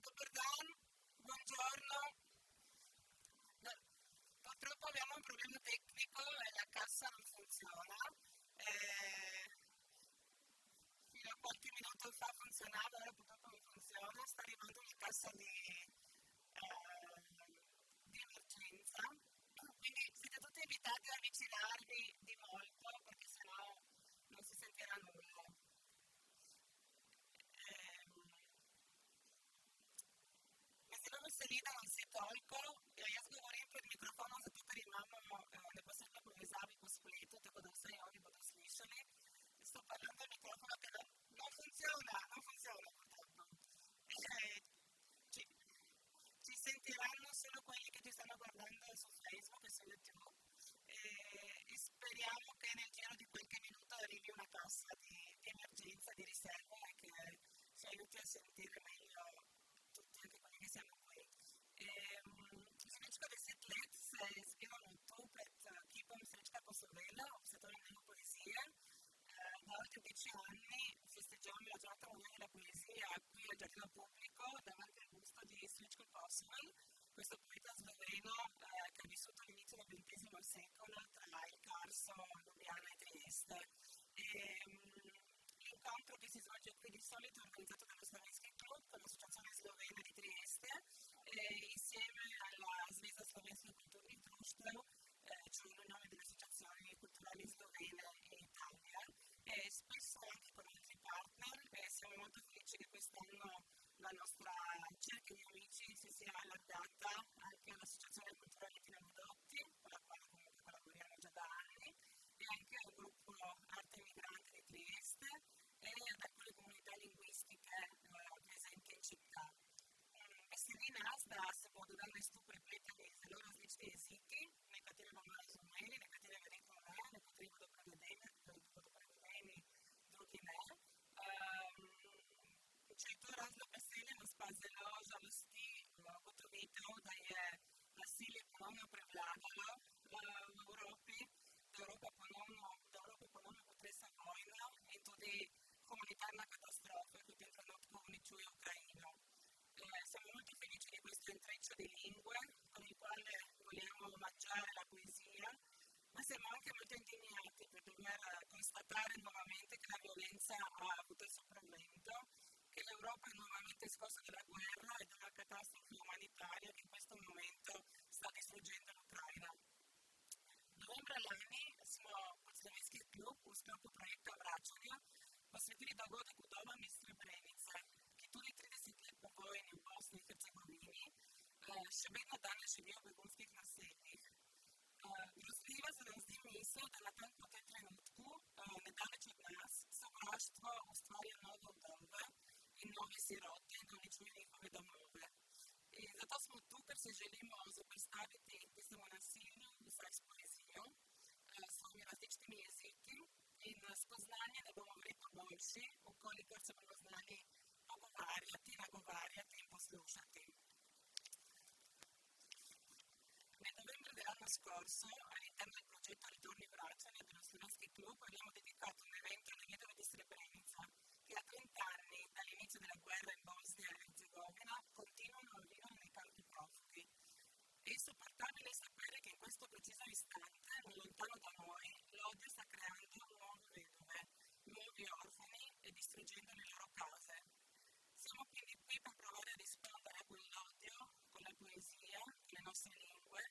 Dobar dan, buongiorno. No, purtroppo abbiamo un problema tecnico e la cassa non funziona. Eh, Fino a qualche minuto fa funzionava, ora purtroppo non funziona. Sta arrivando una cassa di emergenza. Quindi siete tutti invitati a avvicinarvi di molto perché sennò non si sentirà nulla. Ehm, Если вы solida non si tolgono, я говорим под микрофоном, зато переймamo непосредствено повязави по сплету, tako da vse oni bodo slišali. Sto parlando al microfono che non funziona purtroppo. Ci, ci sentiranno solo quelli che ci stanno guardando su Facebook e su YouTube e speriamo che nel giro di qualche minuto arrivi una cassa di emergenza, di riserva e che ci aiuti a sentire meglio tutti, anche quelli che siamo qui. Srečka 10 let se je zbirala tu pred kipom Srečka Kosovela, obsvetovanjem njegove poezije. Da oltre 10 anni festeggiamo la giornata mondiale della poesia qui al Giardino Pubblico davanti al busto di Srečko Kosovel, questo poeta sloveno che ha vissuto all'inizio del XX secolo tra il Carso, Lubiana e Trieste. L'incontro che si svolge qui di solito è organizzato dallo Slovenski Klub, l'associazione slovena di Trieste, insieme alla Zveza slovenskih kulturnih društev, cioè l'unione delle associazioni culturali slovene in Italia, e spesso anche con altri partner. Siamo molto felici che quest'anno la nostra cerchia di amici si sia allargata anche all'Associazione Culturale Tina Modotti, con la quale comunque collaboriamo già da anni, e anche al gruppo Arte Migrante di Trieste e ad alcune comunità linguistiche presenti in città. Veseli nas, da se bodo danes tu prepletali zelo različni jeziki, nekateri bomo razumeli, nekateri verjetno ne, nekateri bodo prevedeni, drugi ne. Če je to razlog veselja, nas pa zelo žalosti ugotovitev, da je nasilje ponovno prevladalo v Evropi, da Evropo ponovno potresa vojna in tudi humanitarna catastrofa, che in tem trenutku uničuje Ucraino. Siamo molto felici di questo intreccio di lingue con il quale vogliamo omaggiare la poesia, ma siamo anche molto indignati per dover constatare nuovamente che la violenza ha avuto il sopravvento, che l'Europa è nuovamente scossa dalla guerra e dalla catastrofe umanitaria che in questo momento sta distruggendo l'Ucraina. Novembra lani smo kot Slovenski klub v sklopu projekta Vračanja posvetili dogodku Doma iz Srebrenice, ki tudi 30 let po vojni v Bosni in Hercegovini še vedno danes živijo v begunskih naseljih. Grozljiva se nam zdi misel, da natanko v tem trenutku, nedaleč od nas, sovraštvo ustvarja nove vdove in nove sirote in uničuje njihove domove. In zato smo tu, ker se želimo zoperstaviti tistemu nasilju, vsaj s poezijo, s svojimi različnimi jeziki in spoznanje, da bomo verjetno boljši, ukolikor se bomo znali pogovarjati, nagovarjati in poslušati. Nel novembre dell'anno scorso, all'interno del progetto Ritorni Vračanja dello Slovenski Klub, abbiamo dedicato un evento alle vedove di Srebrenica, che a 30 anni dall'inizio della guerra in Bosnia e Herzegovina continuano a vivere nei campi profughi. È insopportabile sapere che in questo preciso istante, non lontano da noi, l'odio sta creando nuove vedove, nuovi orfani e distruggendo le loro case. Siamo quindi qui per provare a rispondere a quell'odio con la poesia, con le nostre lingue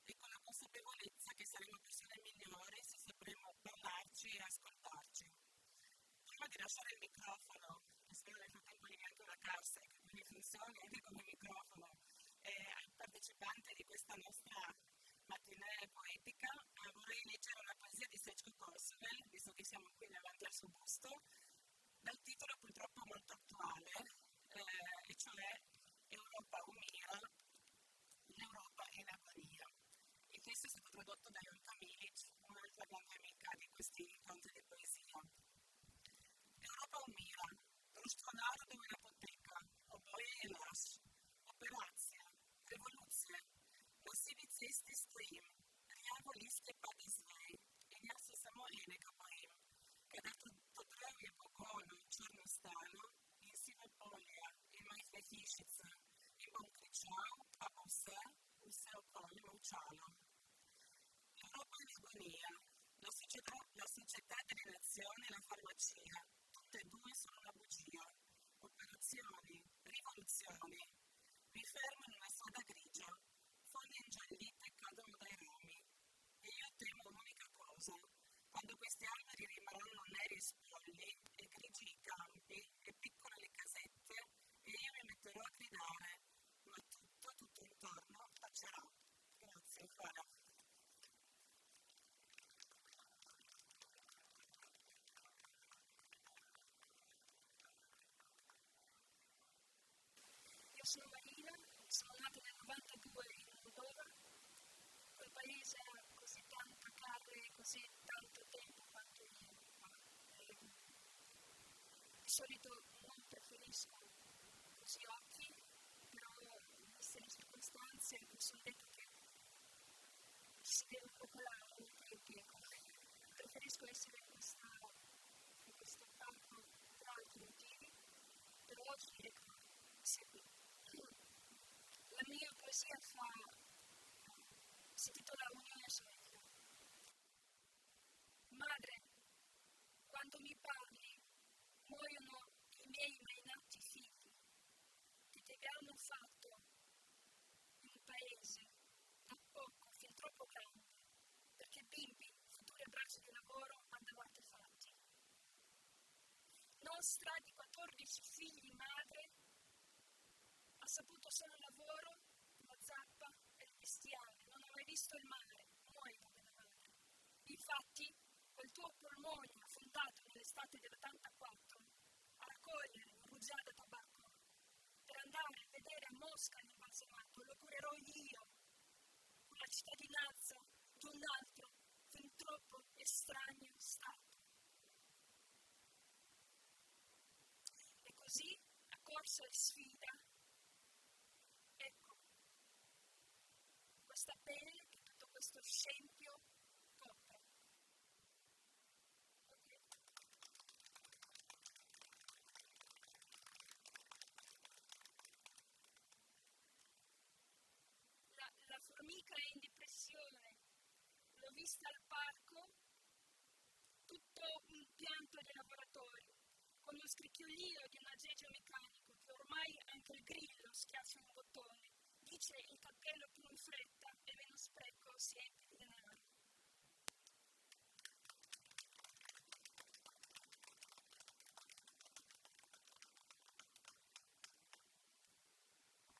e con la consapevolezza che saremo persone migliori se sapremo parlarci e ascoltarci. Prima di lasciare il microfono, e spero nel frattempo di anche una cassa che quindi funzioni anche come microfono, ai partecipanti di questa nostra mattinée poetica, vorrei leggere una poesia di Srečko Kosovel, visto che siamo qui davanti al suo busto, dal titolo purtroppo molto attuale, e cioè Europa umira, l'Europa è in agonia. Il testo è stato tradotto da Jonka Milic, un'altra grande amica di questi incontri di poesia. Europa umira, društvo narodov in apoteka, oboje je laž, operacija, revolucija, na sivi cesti stojim, rjavo listje pada z vej in jaz se samo enega bojim, kadar to zdravje agonia. La società delle nazioni e la farmacia, tutte e due sono una bugia. Operazioni, rivoluzioni, mi fermo in una strada grigia, foglie ingiallite cadono dai rami. E io temo un'unica cosa, quando questi alberi rimarranno neri e spogli, e grigi i campi, e piccole le casette, e io mi metterò a gridare, ma tutto intorno tacerà. Grazie, Clara. Io sono Marina, sono nata nel 92 in Moldova, quel paese ha così tanta carne e così tanto tempo quanto io. Di solito non preferisco così occhi, però viste le circostanze mi sono detto che si deve popolare un po' il tempo. Preferisco essere in questo campo per altri motivi, però oggi ecco, sì, la mia poesia si intitola Unione Sorella. Madre, quando mi parli, muoiono i miei mai nati figli, che ti abbiamo fatto in un paese da poco, fin troppo grande, perché bimbi, future braccia di lavoro, andavate fatti. Nostra di 14 figli madre ha saputo solo il lavoro, la zappa e il bestiame, non ha mai visto il mare, muoiono della madre. Infatti, quel tuo polmone affondato nell'estate dell'84 a raccogliere un rugiada da tabacco per andare a vedere a Mosca l'imbalsamato, lo curerò io, con la cittadinanza di un altro, fin troppo estraneo stato. E così, a corsa e sfida, ecco, questa pelle che tutto questo scempio copre. Okay. La formica è in depressione, l'ho vista al parco, tutto un pianto di laboratorio, con lo scricchiolio di un aggeggio meccanico che ormai anche il grillo schiaccia un bottone. Dice il cappello più in fretta e meno spreco sempre di denaro.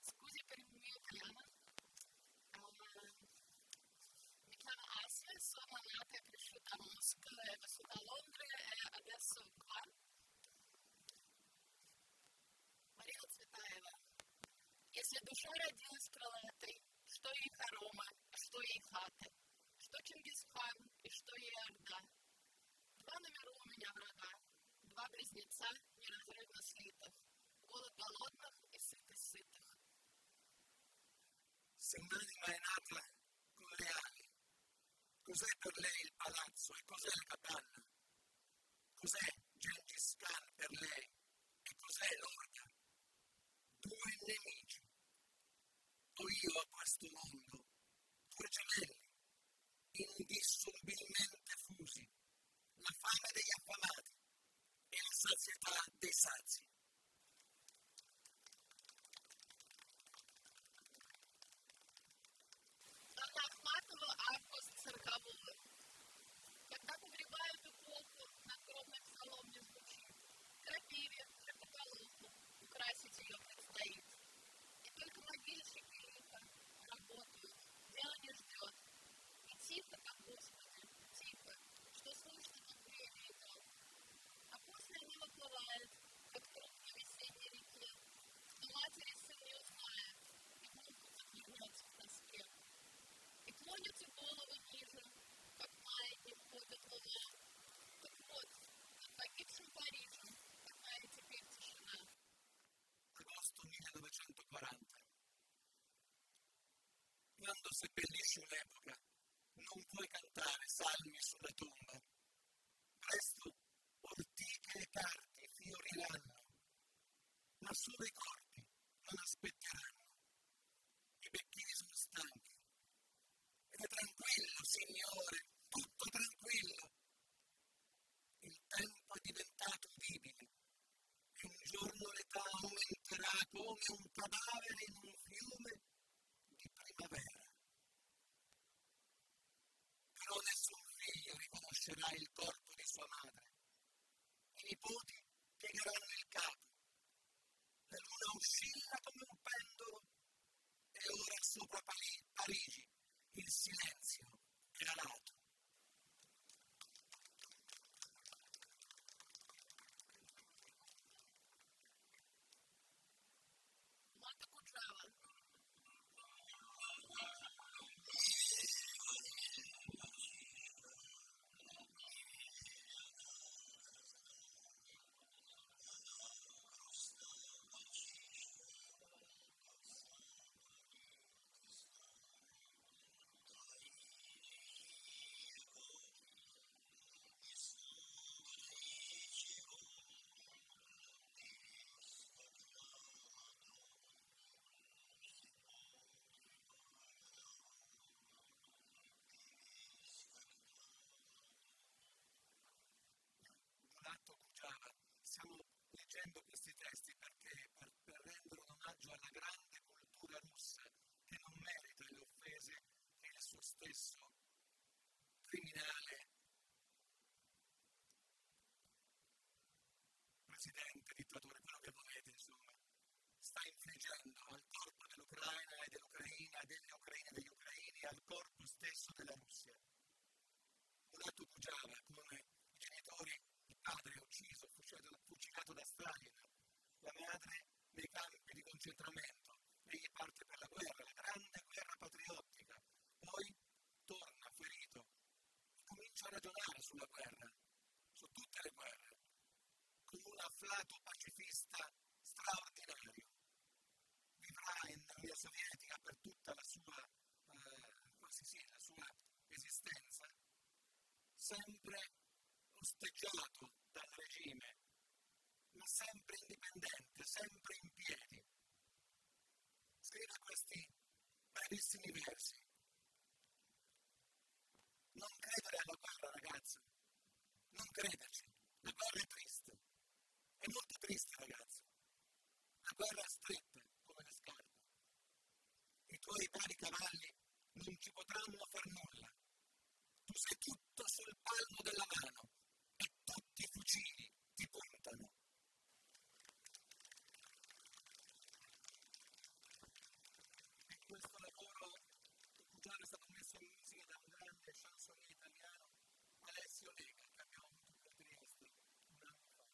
Scusi per il mio italiano. Mi chiamo Asia, sono nata e cresciuta a Mosca, e vissuta a Londra e adesso qua. Марина Цветаева. Если душа родилась крылатой, что ей хорома, а что ей хата, что Чингисхан и что ей Орда. Два на миру у меня врага, два близнеца неразрывно слитых, голод голодных и сытость сытых. Se un'anima è nata con le ali, cos'è per lei il palazzo e cos'è la capanna? Cos'è Gengis Khan per lei e cos'è l'orda? Due nemici. Do io a questo mondo due gemelli, indissolubilmente fusi, la fame degli affamati e la sazietà dei sazi. Анна Ахматова, август 40-го. Когда погребают эпоху, надгробный псалом не звучит. Крапиве, крапотолуху, украсить ее предстоит. И только могильщик и лихо работают, дело не ждет. И тихо там, Господи, тихо, что слышно, как время идет. А после они выплывают, как труп на весенней реке, что матери сын не узнает, и внуку захлебнется в тоске. И клонятся головы ниже, как маятник ходит луна. Так вот, над погибшим Парижем, какая теперь тишина. Agosto 1940. Quando seppellisci un'epoca, non puoi cantare salmi sulla tomba. Presto ortiche e carti fioriranno, ma solo i corpi non aspetteranno. I becchini sono stanchi. Ed è tranquillo, signore, tu un cadavere in un fiume di primavera. Però nessun figlio riconoscerà il corpo di sua madre. I nipoti piegheranno il capo. La luna oscilla come un pendolo e ora sopra Parigi il silenzio è alato. Mata Kuchava. Donato Kuchava, stiamo leggendo questi testi perché per rendere un omaggio alla grande cultura russa che non merita le offese che il suo stesso criminale presidente, dittatore, quello che volete, insomma, sta infliggendo al corpo dell'Ucraina e dell'Ucraina, delle Ucraine e degli ucraini, al corpo stesso della Russia. Donato Kuchava, come i genitori, il padre ucciso, fucilato da Stalin, la madre nei campi di concentramento, egli parte per la guerra, la grande guerra patriottica, poi torna ferito e comincia a ragionare sulla guerra, su tutte le guerre, con un afflato pacifista straordinario. Vivrà nell'Unione Sovietica per tutta la sua, la sua esistenza, sempre osteggiato dal regime, ma sempre indipendente, sempre in piedi. Scrive questi brevissimi versi. Non credere alla guerra, ragazzo, non crederci. La guerra è triste, è molto triste, ragazzo. La guerra è stretta come le scarpe. I tuoi bravi cavalli non ci potranno far nulla. Tu sei tutto sul palmo della mano e tutti i fucili ti puntano. E questo lavoro di Kuchava è stato messo in musica da un grande chansonnier italiano, Alessio Lega, che abbiamo avuto qui a Trieste un anno fa.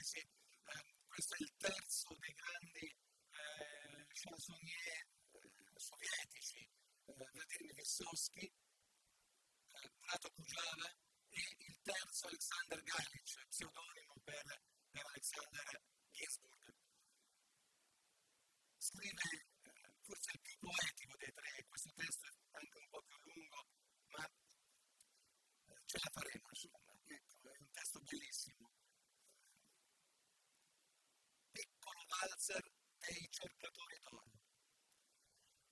Sì. Questo è il terzo dei grandi chansonnier sovietici, Vladimir Vysotsky, Donato Kuchava e il terzo Alexander Galitch, pseudonimo per Alexander Ginsburg. Scrive forse il più poetico dei tre, questo testo è anche un po' più lungo, ma ce la faremo, insomma, ecco, è un testo bellissimo. Piccolo valzer dei cercatori d'oro.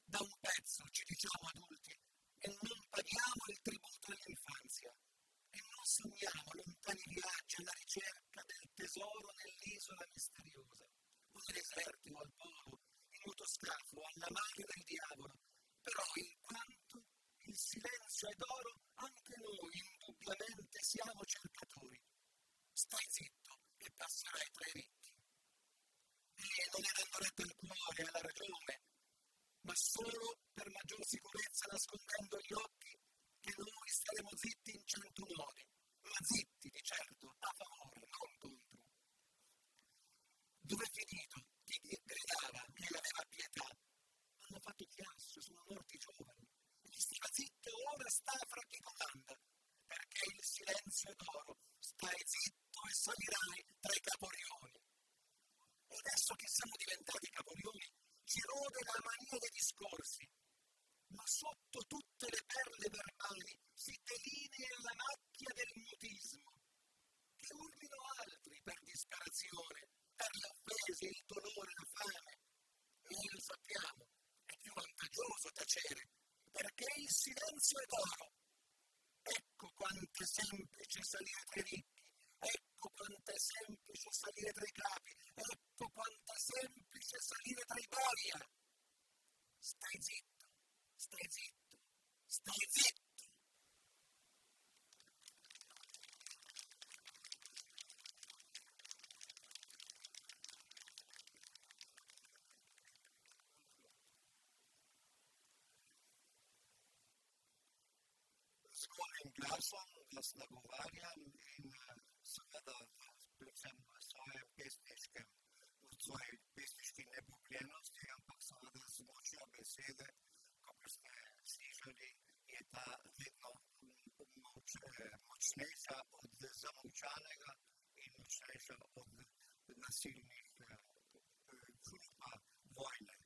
Da un pezzo ci diciamo adulti e non paghiamo il tributo all'infanzia e non sogniamo lontani viaggi alla ricerca del tesoro nell'isola misteriosa, o nei deserti o al polo, in motoscafo, alla maglia del diavolo. Però in quanto il silenzio è d'oro, anche noi indubbiamente siamo cercatori. Stai zitto e passerai tra i ricchi. E non è dando retta al cuore e alla ragione, ma solo per maggior sicurezza nascondendo gli occhi che noi staremo zitti in 100 modi, ma zitti di certo, a favore, non contro. Dove è finito chi gridava che aveva pietà? Hanno fatto chiasso, sono morti giovani. Chi stava zitto ora sta fra chi comanda, perché il silenzio è d'oro, stai zitto e salirai tra i caporioni. E adesso che siamo diventati caporioni, ci rode la mania dei discorsi. ma sotto tutte le perle verbali si delinea la macchia del mutismo. Che urlino altri per disperazione, per le offese, il dolore, la fame. Noi lo sappiamo, è più vantaggioso tacere, perché il silenzio è d'oro. Ecco quanto è semplice salire tra i ricchi, ecco quanto è semplice salire tra i capi, ecco quanto è semplice salire tra i boia. Stai zitto, stai zitto, stai zitto. Skålen glasom vas nagovarjam in seveda predvsem v svojem pesniškem, v svoji pesniški nepokljenosti, ampak seveda z močjo besede, kakor ste slišali, je ta vedno močnejša od zamolčanega in močnejša od nasilnih hrupa vojne.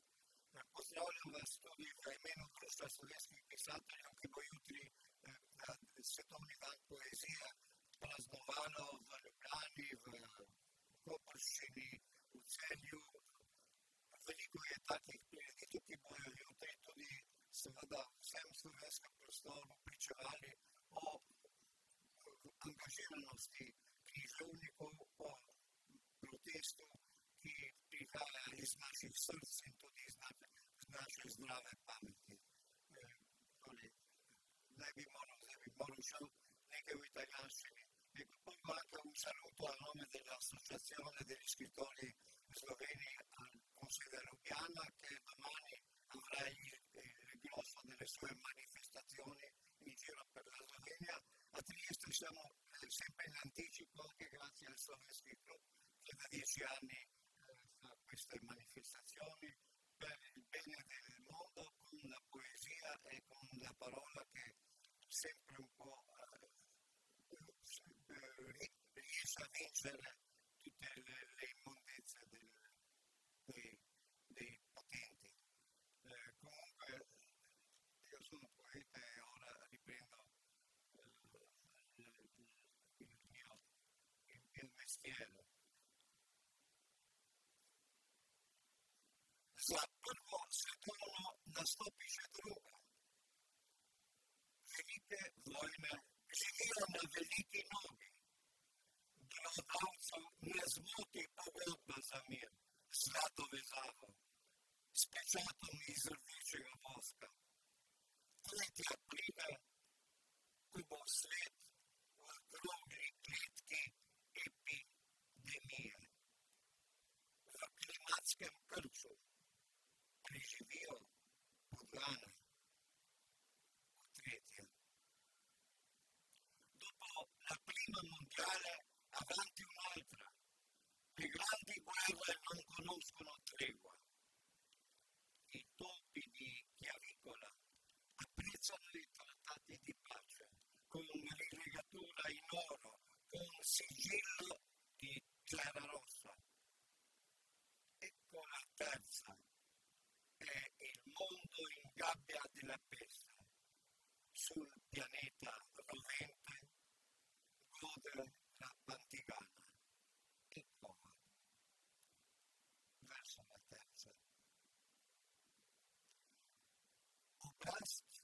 Pozdravljam vas tudi v imenu Društva slovenskih pisateljev, ki bo jutri na Svetovni dan poezije praznovalo v Ljubljani, v Koprščini, v Celju. Veliko je takih prireditev, ki bojo jutri tudi seveda vsem slovenskem prostoru pričevali o angažiranosti književnikov, o protestu, ki prihaja iz naših src in tudi iz naše zdrave pameti. Zdaj bi moral šel nekaj v italijanščini. Pongo anche un saluto a nome dell'Associazione degli Scrittori Sloveni al Consiglio Ljubljana, che domani avrà il grosso delle sue manifestazioni in giro per la Slovenia. A Trieste siamo sempre in anticipo, anche grazie al Slovenski Club, che da 10 anni fa queste manifestazioni per il bene del mondo, con la poesia e con la parola che sempre un po' riesce a vincere tutte le immondezze dei potenti. Comunque io sono poeta e ora riprendo il mestiere. Za prvo svetovno nastopiše druga. Velike vojne živijo na veliki nogi. Glodavcev ne zmoti pogodba za mir, zlato vezavo, s pečatom iz rdečega voska. Tretja pride, ko bo svet v okrogli klitki epidemije. V klimatskem krču preživijo podgane. Tretja. Dopo la prima mondiale avanti un'altra. Le grandi guerre non conoscono tregua. I topi di Chiavicola apprezzano i trattati di pace, con rilegatura in oro, con sigillo di Clara Rossa. Ecco la terza. È il mondo in gabbia della peste. Sul pianeta rovente gode la pantigana e cova verso la terza. Oblast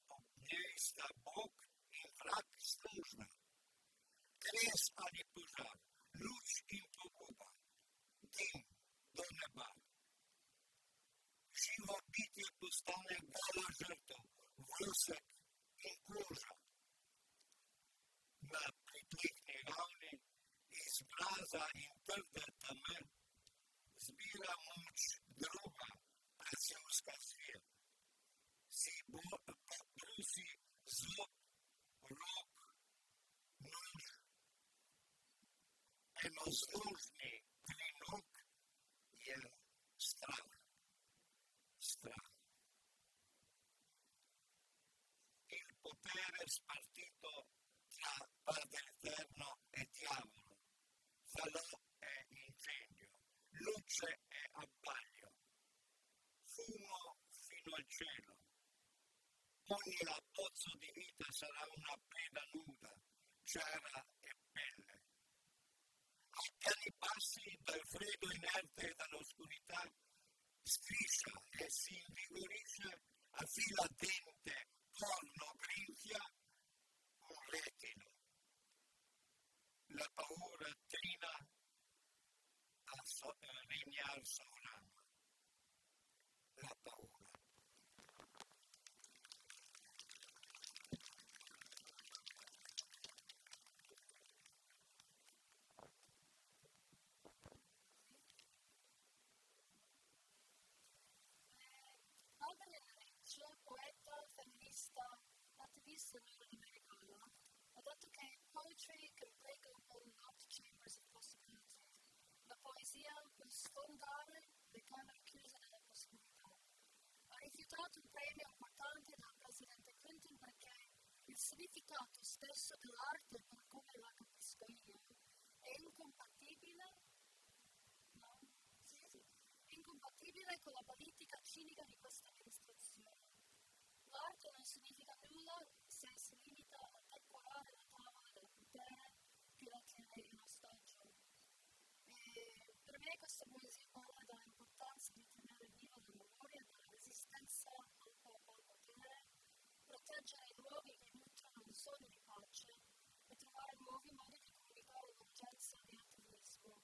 ob njej sta Bog in vrag služna. Kres ali požar, luč in poguba, dim do neba. Živo bitje postane gola žrtev, vosek in koža. Na pritlehni ravni iz mraza in trde teme zbira moč druga precevska zver. Si brusi zob, rok, nož. Enozložni trinok je strah. Strah. Il potere spartito tra Padre Eterno e Diavolo, falò è incendio, luce è abbaglio, fumo cielo. Ogni abbozzo di vita sarà una preda nuda, cera e pelle. A piani passi dal freddo inerte e dall'oscurità striscia e si invigorisce a fila dente, corno, grinfia, un retino. La paura trina a regnar sovrana. La paura. Barbara Leach, poeta, femminista, attivista nord-americana, ha detto che poetry can break open locked chambers of possibility. La poesia può sfondare le camere chiuse delle possibilità. Ha rifiutato un premio importante dal presidente Clinton perché il significato stesso dell'arte, per come la capisco io, è incompatibile con la politica cinica di questa amministrazione. L'arte non significa nulla se si limita a decorare la tavola del potere che la tiene in ostaggio. E per me questa poesia parla dell'importanza di tenere viva la memoria della resistenza al potere, proteggere i luoghi che nutrono il sogno di pace e trovare nuovi modi di comunicare l'urgenza di attivismo.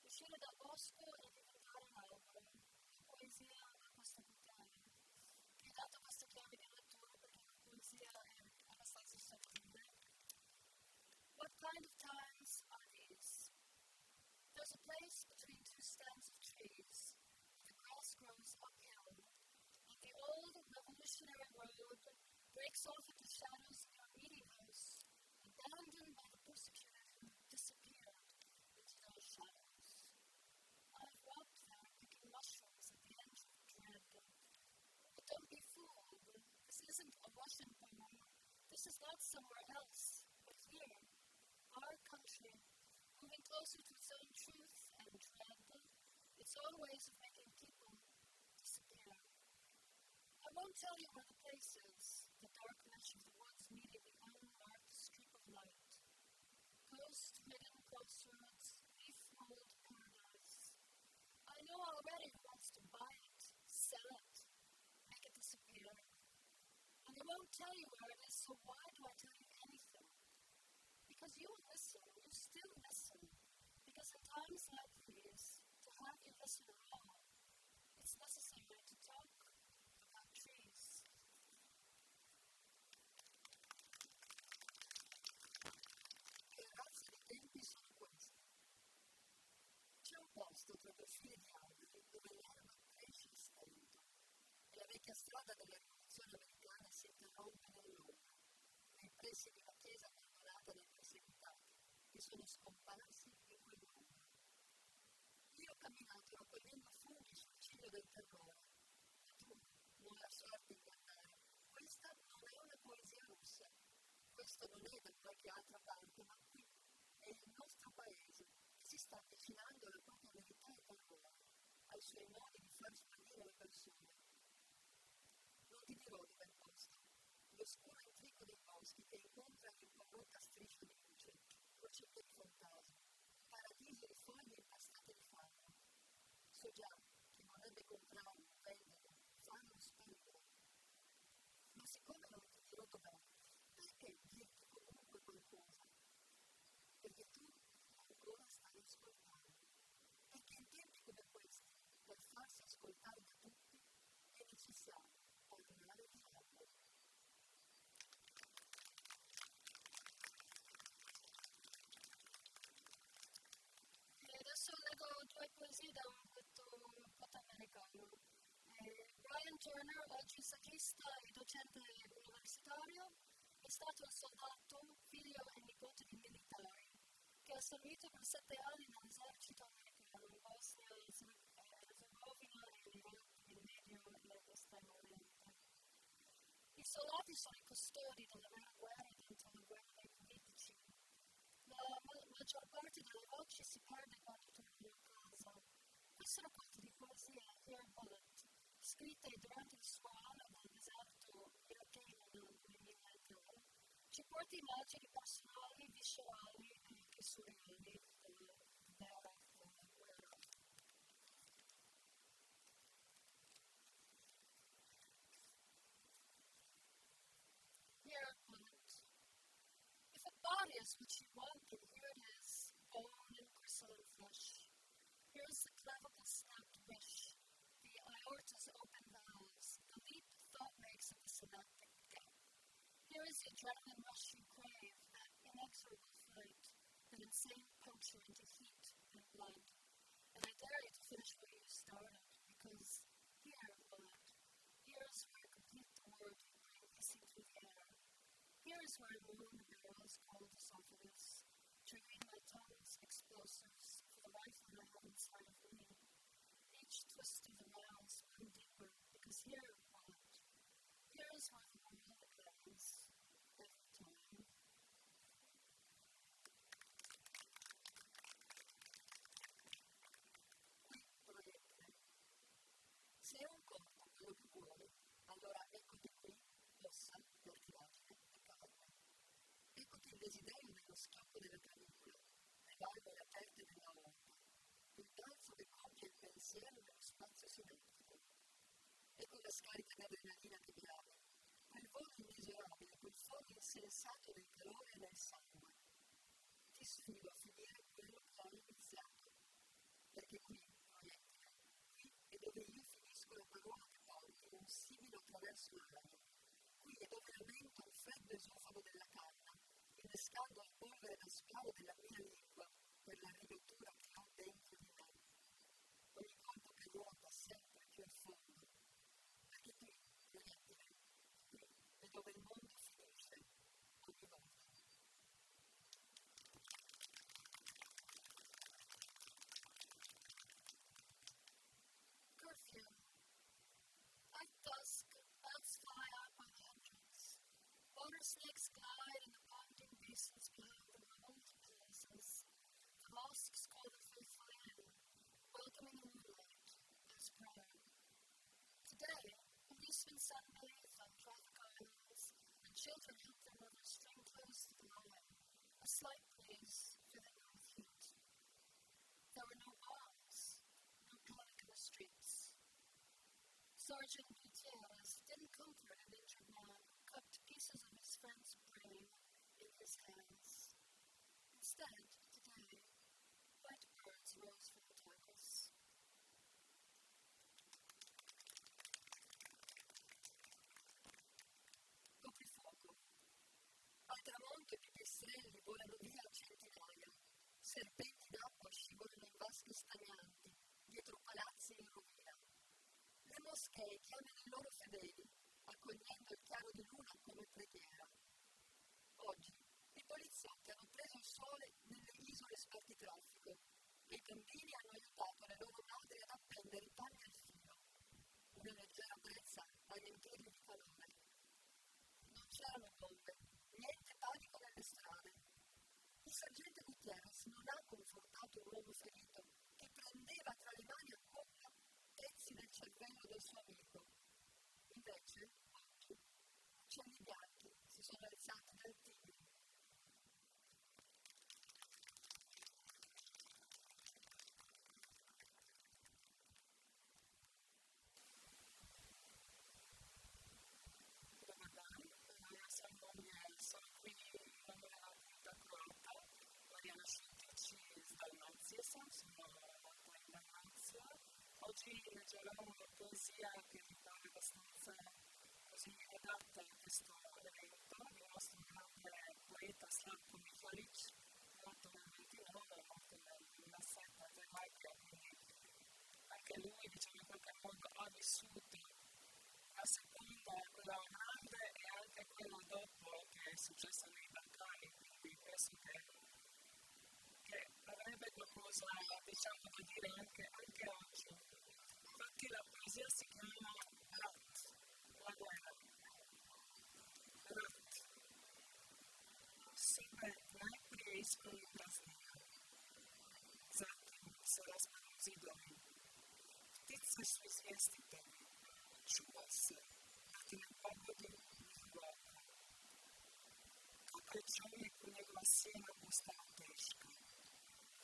Uscire dal bosco e diventare un albero. Poesia ha questo potere. Vi ho dato queste chiavi di lettura perché la poesia è abbastanza sottile. What kind of times are these? There's a place between two stands of trees. The grass grows uphill. And the old revolutionary road breaks off at the shadows near a meeting house, abandoned by the persecuted who disappeared into those shadows. I've walked there picking mushrooms at the edge of dread. But don't be fooled. This isn't a Russian poem. This is not somewhere else, but here, our country, moving closer to its own truth and dread, its own ways of making people disappear. I won't tell you where the place is, the dark mesh of the woods meeting the unmarked strip of light. Coast-hidden crossroads, leaf-mold paradise. I know already who wants to buy it, sell it, make it disappear. And I won't tell you where it is, so why do I tell you anything? Because you listen, you still listen. Because in times like these, to have you listen at all, it's necessary to talk about trees. Le razze dei tempi sono queste. C'è un posto tra due file di alberi dove l'erba cresce a stento e la vecchia strada della rivoluzione americana si interrompe nell'ombra, nei pressi di una chiesa abbandonata dai perseguitati, che sono scomparsi in quel luogo. Io ho camminato raccogliendo funghi sul ciglio del terrore, e tu non lasciarti ingannare. Questa non è una poesia russa, questo non è da qualche altra parte, ma qui è il nostro paese che si sta avvicinando alla propria verità e terrore, ai suoi modi di far sparire le persone. Non ti dirò dove è il posto, l'oscuro intrico dei boschi che incontra l'incorrotta striscia di luce, procedere fantasmi, paradisi di foglie impastate di fango. So già chi vorrebbe comprarlo, venderlo, farlo spendere. Ma siccome non ti dirò dov'è, perché dirti comunque qualcosa? Perché tu ancora stai ascoltando. Perché in tempi come questi, per farsi ascoltare da tutti, è necessario parlare di alberi. E adesso leggo due poesie da un poeta americano. Brian Turner, oggi saggista e docente universitario, è stato un soldato, figlio e nipote di militari, che ha servito per 7 anni nell'esercito americano in Bosnia e Erzegovina e l'Iraq, il Medio e l'Estremo Oriente. I soldati sono i custodi della vera guerra dentro la guerra dei politici. La maggior parte delle voci si perde quando tornano a casa. Questo racconto di poesia, Here Bullet, scritte durante il suo anno da immagini personali, viscerali e anche surreali della guerra. Here on it. If a body is what you want, then here it is, bone and crystalline flesh. Here is the clavicle snapped wish, the aorta's open valves, the leap thought makes of the synaptic gap. Here is the adrenaline rush you crave, that inexorable flight, that insane puncture into heat and blood. And I dare you to finish where you started, because here, Willett, here is where I complete the word you bring hissing through the air. Here is where I moon the barrel's cold esophagus, triggering my tongue's explosives for the rifling I have inside of me. Each twist of the rounds spun deeper, because here, Willett, here is where the world ends. Every time. Qui proiettile. Se è un corpo quello che vuole, allora eccoti qui, ossa, cartilagine e carne. Eccoti il desiderio dello schioppo della clavicula, le valvole aperte della aorta, il balzo che compie il pensiero nello spazio sinaptico. Ecco la scarica di adrenalina che vi apre, quel volo inesorabile, quel fondo insensato del calore e del sangue. Ti sfido a finire quello che hai iniziato, perché qui, proiettile, qui è dove io finisco la parola che porti in un sibilo attraverso l'animo. Qui è dove lamento il freddo esofago della canna, innescando la polvere da schiavo della mia lingua per la rivettura che ho dentro di me. Ogni colpo che ruota sempre più a fondo, perché qui, proiettile, qui è dove il mondo finisce, ogni volta. Curfew. At dusk, bats fly out by the hundreds. Water snakes glide in the ponding basins behind the remote palaces. The mosques call the faithful in, welcoming the moonlight as prayer. Today, policemen sunbathe on traffic islands, and children help their mothers string clothes to the line, a slight breeze for the north heat. There were no bombs, no panic in the streets. Sergeant Gutierrez didn't comfort an injured man who cupped pieces of his friend's brain in his hands. Instead, today, white birds rose from the tackles. Coprifuoco. Al tramonto i pipistrelli volano via a centinaia. Serpenti d'acqua scivolano in vasche stagnanti, dietro palazzi in rovina. Le moschee chiamano i loro fedeli, accogliendo il chiaro di luna come preghiera. Oggi i poliziotti hanno preso il sole nelle isole spartitraffico e i bambini hanno aiutato le loro madri ad appendere i panni al filo. Una leggera brezza a riempirli di calore. Non c'erano bombe, niente panico nelle strade. Il sergente Gutierrez non ha confortato un uomo ferito che prendeva tra le mani a coppia pezzi del cervello del suo amico. Invece, oggi, uccelli bianchi si sono alzati dal Tigri. Sono qui in una comunità croata, Mariana Šutić iz Dalmacije sono nata in Dalmazia. Oggi leggerò una poesia che mi pare abbastanza così adatta a questo evento, di un nostro grande poeta Slavko Mihalich, nato nel 29, morto nel 2007 a Zagabria, quindi anche lui diciamo in qualche modo ha vissuto la seconda, quella grande e anche quella dopo che è successa nei Balcani, quindi penso che avrebbe qualcosa diciamo da dire anche oggi. Infatti la poesia si chiama Rat, la guerra. Rat. Себе najprije ispuni praznina, zatim se raspadu zidovi. Ptice su izvjestitelji, čuva se da ti ne pogodi njih voda. Kako je cijena postala teška.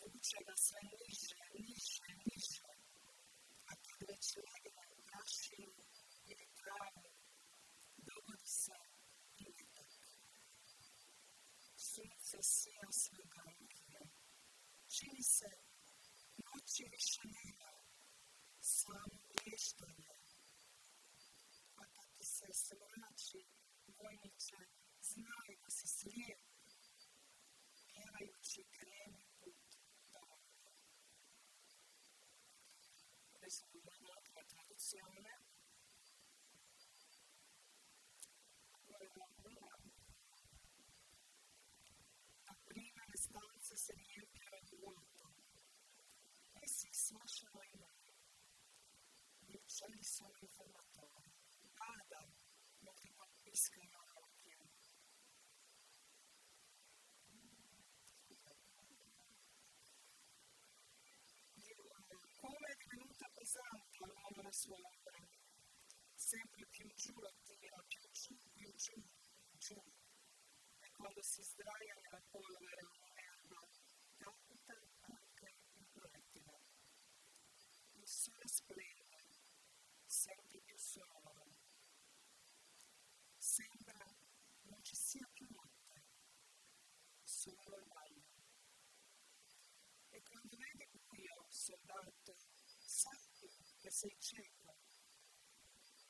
Vuče ga sve niže, niže, niže. A kad već legne u prašinu ili travu, dogodi se uletak. Sunce sija sve gankije. Čini se, noći više nema, samo blještanje. A kad ti se smrači, vojniče, znaj da si slijep, pjevajući kreni put tamo. Adesso andiamo alla traduzione. Prima le stanze si riempiono di vuoto e si sfasciano in mare. Gli uccelli sono informatori. Vada, non ti colpiscano l'occhio. Come è divenuta pesante l'uomo la sua ombra. Sempre più giù la tira, più giù, giù. E quando si sdraia nella polvere o erba, capita anche il proiettile. Il sole splende, sempre più sonoro. Sembra non ci sia più notte, solo il bagno. E quando vedi buio, soldato, sappi che sei cieco.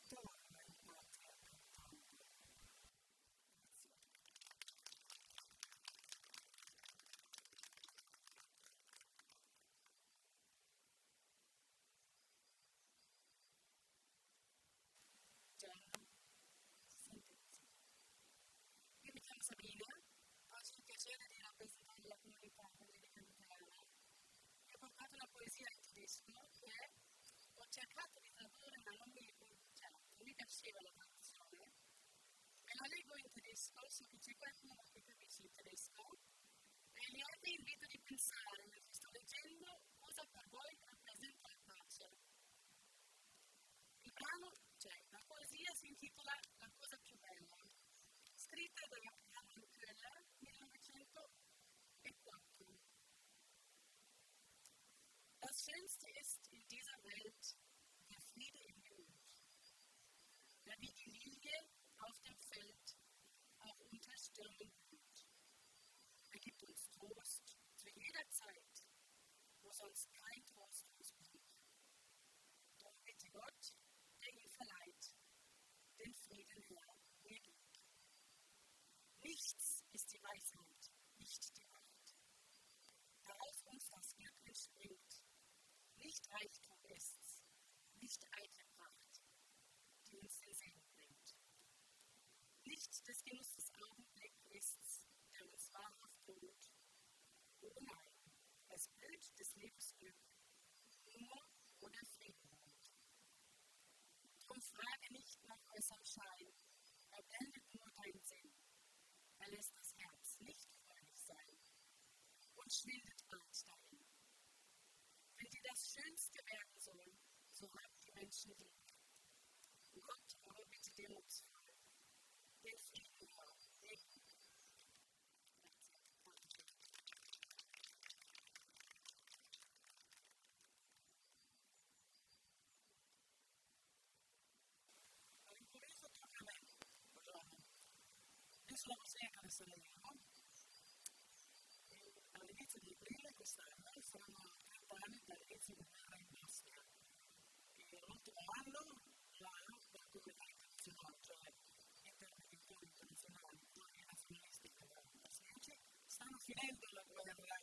Torna in patria cantando. Gianna, sentenza. Io mi chiamo Sabina, oggi ho il piacere di rappresentare la comunità evangelica luterana. Vi ho portato una poesia in tedesco che ho cercato di tradurre ma non mi piaceva la traduzione. Me la leggo in tedesco, so che c'è qualcuno che capisce il tedesco e gli altri invito di pensare mentre sto leggendo cosa per voi rappresenta la pace. Il brano, la poesia si intitola La cosa più bella, scritta da Hermann Köhler 1904. Das Schönste ist in dieser Welt der Friede im Blut, der wie die Lilie auf dem Feld auch unter Stürmen blüht. Er gibt uns Trost zu jeder Zeit, wo sonst kein Trost uns blieb. Drum bitte Gott, der ihn verleiht, den Frieden her, mir gib. Nichts ist die Weisheit, nicht die Macht. Daraus uns das Glück entspringt. Nicht Reichtum ist's, nicht eitle Pracht, die uns den Segen bringt. Nicht des Genusses Augenblick ist's, der uns wahrhaft holt. Oh nein, es blüht des Lebens Glück, nur wo der Frieden wohnt. Drum frage nicht nach äußerem Schein, er blendet nur deinen Sinn. Er lässt das Herz nicht fröhlich sein und schwindet bald dahin. Wenn dir das Schönste werden soll, so hab die Menschen lieb. Gott aber bitte dir mutsvoll, den Frieden her, mir gib. All'improvviso tocca a me. Buongiorno. Io sono Rosia Canestellano. All'inizio di aprile quest'anno saranno 30 anni dall'inizio di guerra in Bosnia. E l'ultimo anno l'anno della comunità internazionale, cioè interventi internazionali, i nazionalisti bosniaci, stanno finendo la guerra.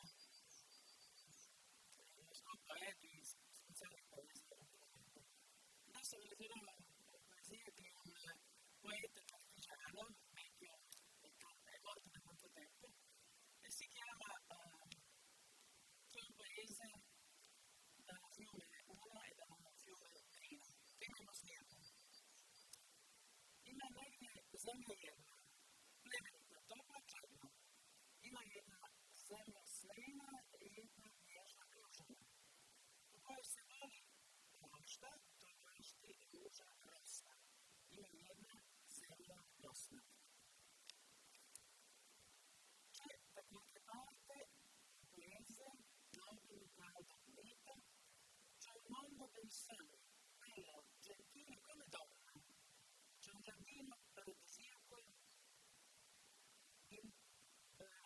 Lo scopo è di sconfiggere il paese. Adesso vi leggerò la poesia di un poeta partigiano, vecchio, è morto da molto tempo, e si chiama C'è un paese dal fiume Una e dal fiume Drina, tema bosniaco. Ima zemlja jedna, plemenita, topla, čadna. Ima jedna zemlja slejna, lijepa, nježna, krušena. U kojoj se voli mošta, to vrišti i ruža rosta. Ima jedna zemlja Bosna. C'è također mondo dei sani, bello, gentile come donna. C'è un giardino paradisiaco,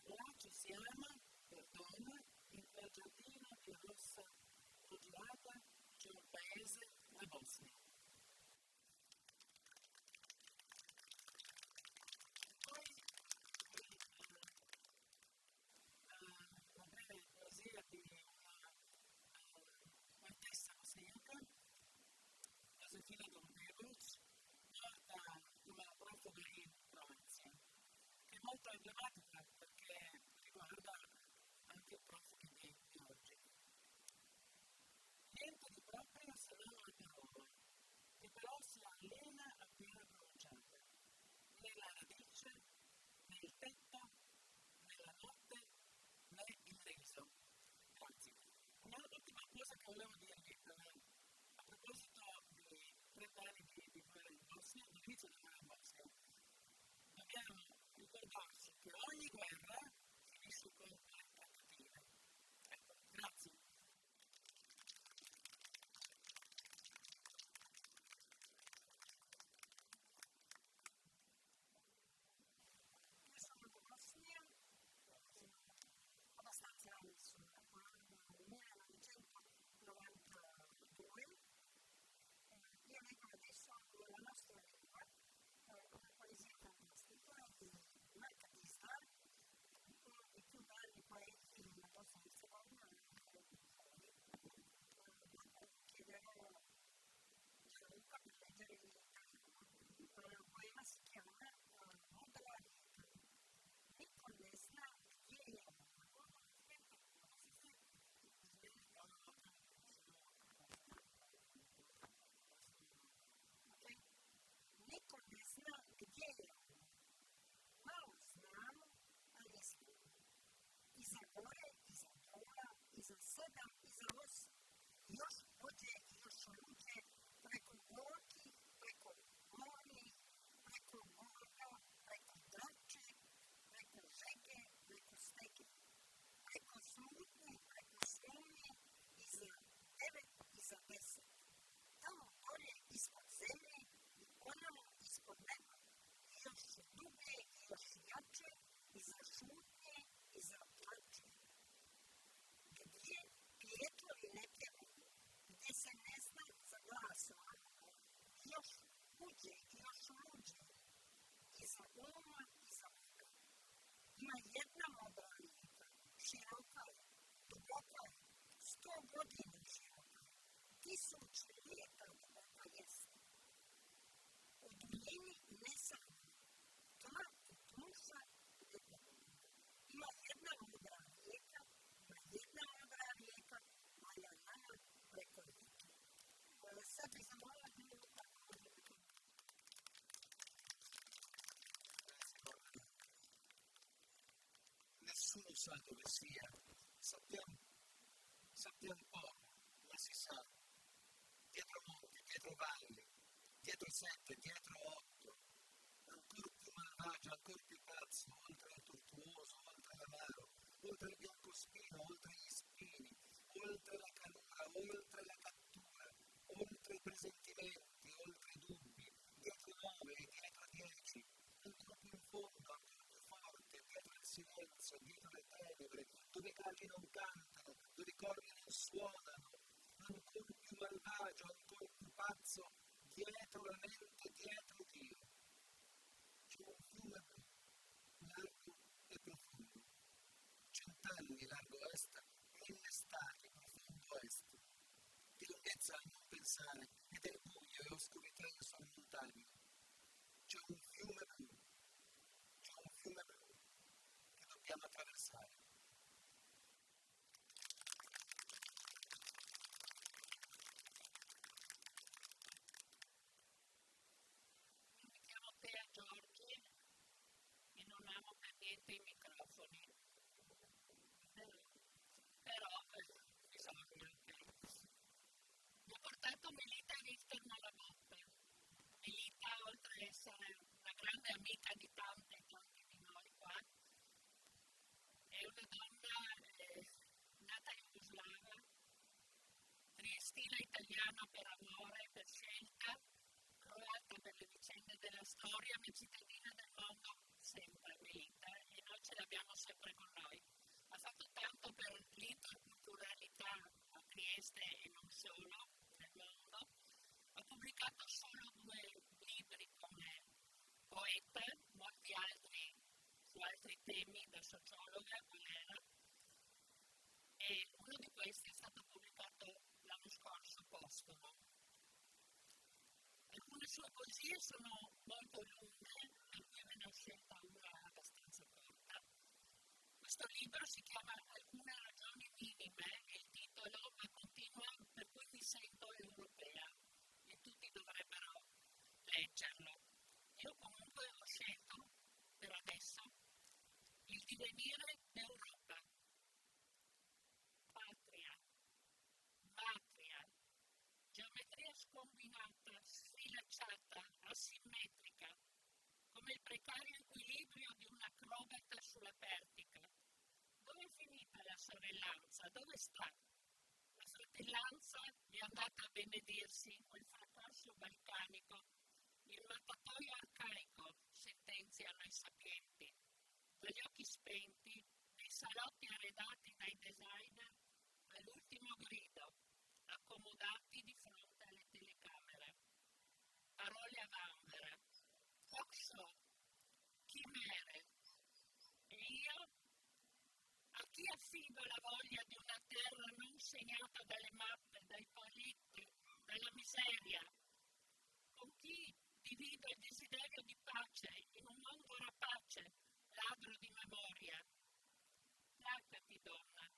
là ci si ama per donna, in quel giardino di rossa rodiata c'è un paese, la Bosnia. Poi la breve poesia di una poetessa bosniaca, Josefina Dombegovic, morta come profuga in Croazia, che è molto emblematica perché riguarda anche i profughi di oggi. Niente di proprio se non la parola, che però si allena appena pronunciata, né la radice, né il tetto, né la notte, né il riso. Anzi, un'ultima cosa che volevo dirvi, a proposito di 30 anni di guerra in Bosnia, dell'inizio della guerra in Bosnia, dobbiamo ricordarci che ogni guerra finisce con le trattative. Ecco, grazie. Io sono di Bosnia, abbastanza anni sono nel 1992. Io leggo adesso la nostra lingua, una poesia fantastica di Marcatista, uno dei più belli poeti della Bosnia Herzegovina, chiederò a Gianluca per leggere in italiano. Il poema si chiama Modra vita. Niko ne zna gdje je Niko ne zna gdje je malo znam, ali istina. Iza gore, iza dola, iza 7, iza 8. Još pođe i još luđe preko gorki, preko mornih, preko morga, preko drače, preko žege, preko stege. Preko smutnje, preko slomnje, iza 9, iza 10. Tamo dolje ispod zemlje i onamo ispod neba. Još dublje i još jače, iza šutnje, iza plače. Gdje pijetrovi ne pjevaju, gdje se ne zna za glasom, još uđe i još luđe, iza uma, iza Boga. Ima jedna modra rijeka, široka je, duboka je, 100 godina široka, 1000 lijeta duboka jest. U duljini ne sanja, tma tmuša ljubav. Ima jedna modra rijeka, valja nama preko rijeke. Sad bih zamolila Gianluca. Nessuno sa dove sia, sappiamo poco, ma si sa. Dietro monti, dietro valli, dietro 7, dietro 8, ancora più malvagio, ancora più pazzo, oltre al tortuoso, oltre l'amaro, oltre il biancospino, oltre gli spini, oltre la calura, oltre la cattura, oltre i presentimenti, oltre i dubbi, dietro 9 e dietro 10, ancora più in fondo, ancora più forte, dietro il silenzio, dietro le tenebre, dove i galli non cantano, dove i corvi non suonano, ancora più malvagio, ancora più pazzo, dietro la mente, dietro Dio. C'è un fiume blu, largo e profondo, 100 anni largo est, 1000 stati profondo est. Di lunghezza a non pensare, ed è buio e oscurità in sormontabile. C'è un fiume blu che dobbiamo attraversare. Io mi chiamo Tea Giorgi e non amo per niente i microfoni. Però bisogna. Mi ha portato Melita latina italiana per amore, per scelta, croata per le vicende della storia, ma cittadina del mondo sempre, Melita, e noi ce l'abbiamo sempre con noi. Ha fatto tanto per l'interculturalità a Trieste e non solo, nel mondo. Ha pubblicato solo 2 libri come poeta, molti altri su altri temi da sociologa, qual era, e uno di questi è stato pubblicato l'anno scorso, postumo. Alcune sue poesie sono molto lunghe, per cui ve ne ho scelta una abbastanza corta. Questo libro si chiama Alcune ragioni minime, è il titolo, ma continua per cui mi sento europea e tutti dovrebbero leggerlo. Io comunque ho scelto, per adesso, il divenire d'Europa. Patria, matria, geometria scombinata, sfilacciata, asimmetrica, come il precario equilibrio di un'acrobata sulla pertica. Dove è finita la sorellanza? Dove sta? La fratellanza è andata a benedirsi quel fracasso balcanico, il mattatoio arcaico, sentenziano i sapienti. Dagli occhi spenti, nei salotti arredati dai designer, all'ultimo grido, accomodati di fronte alle telecamere. Parole a vanvera, talk show, chimere. E io? A chi affido la voglia di una terra non segnata dalle mappe, dai paletti, dalla miseria? Con chi divido il desiderio di pace in un mondo rapace, ladro di memoria? Placati, donna,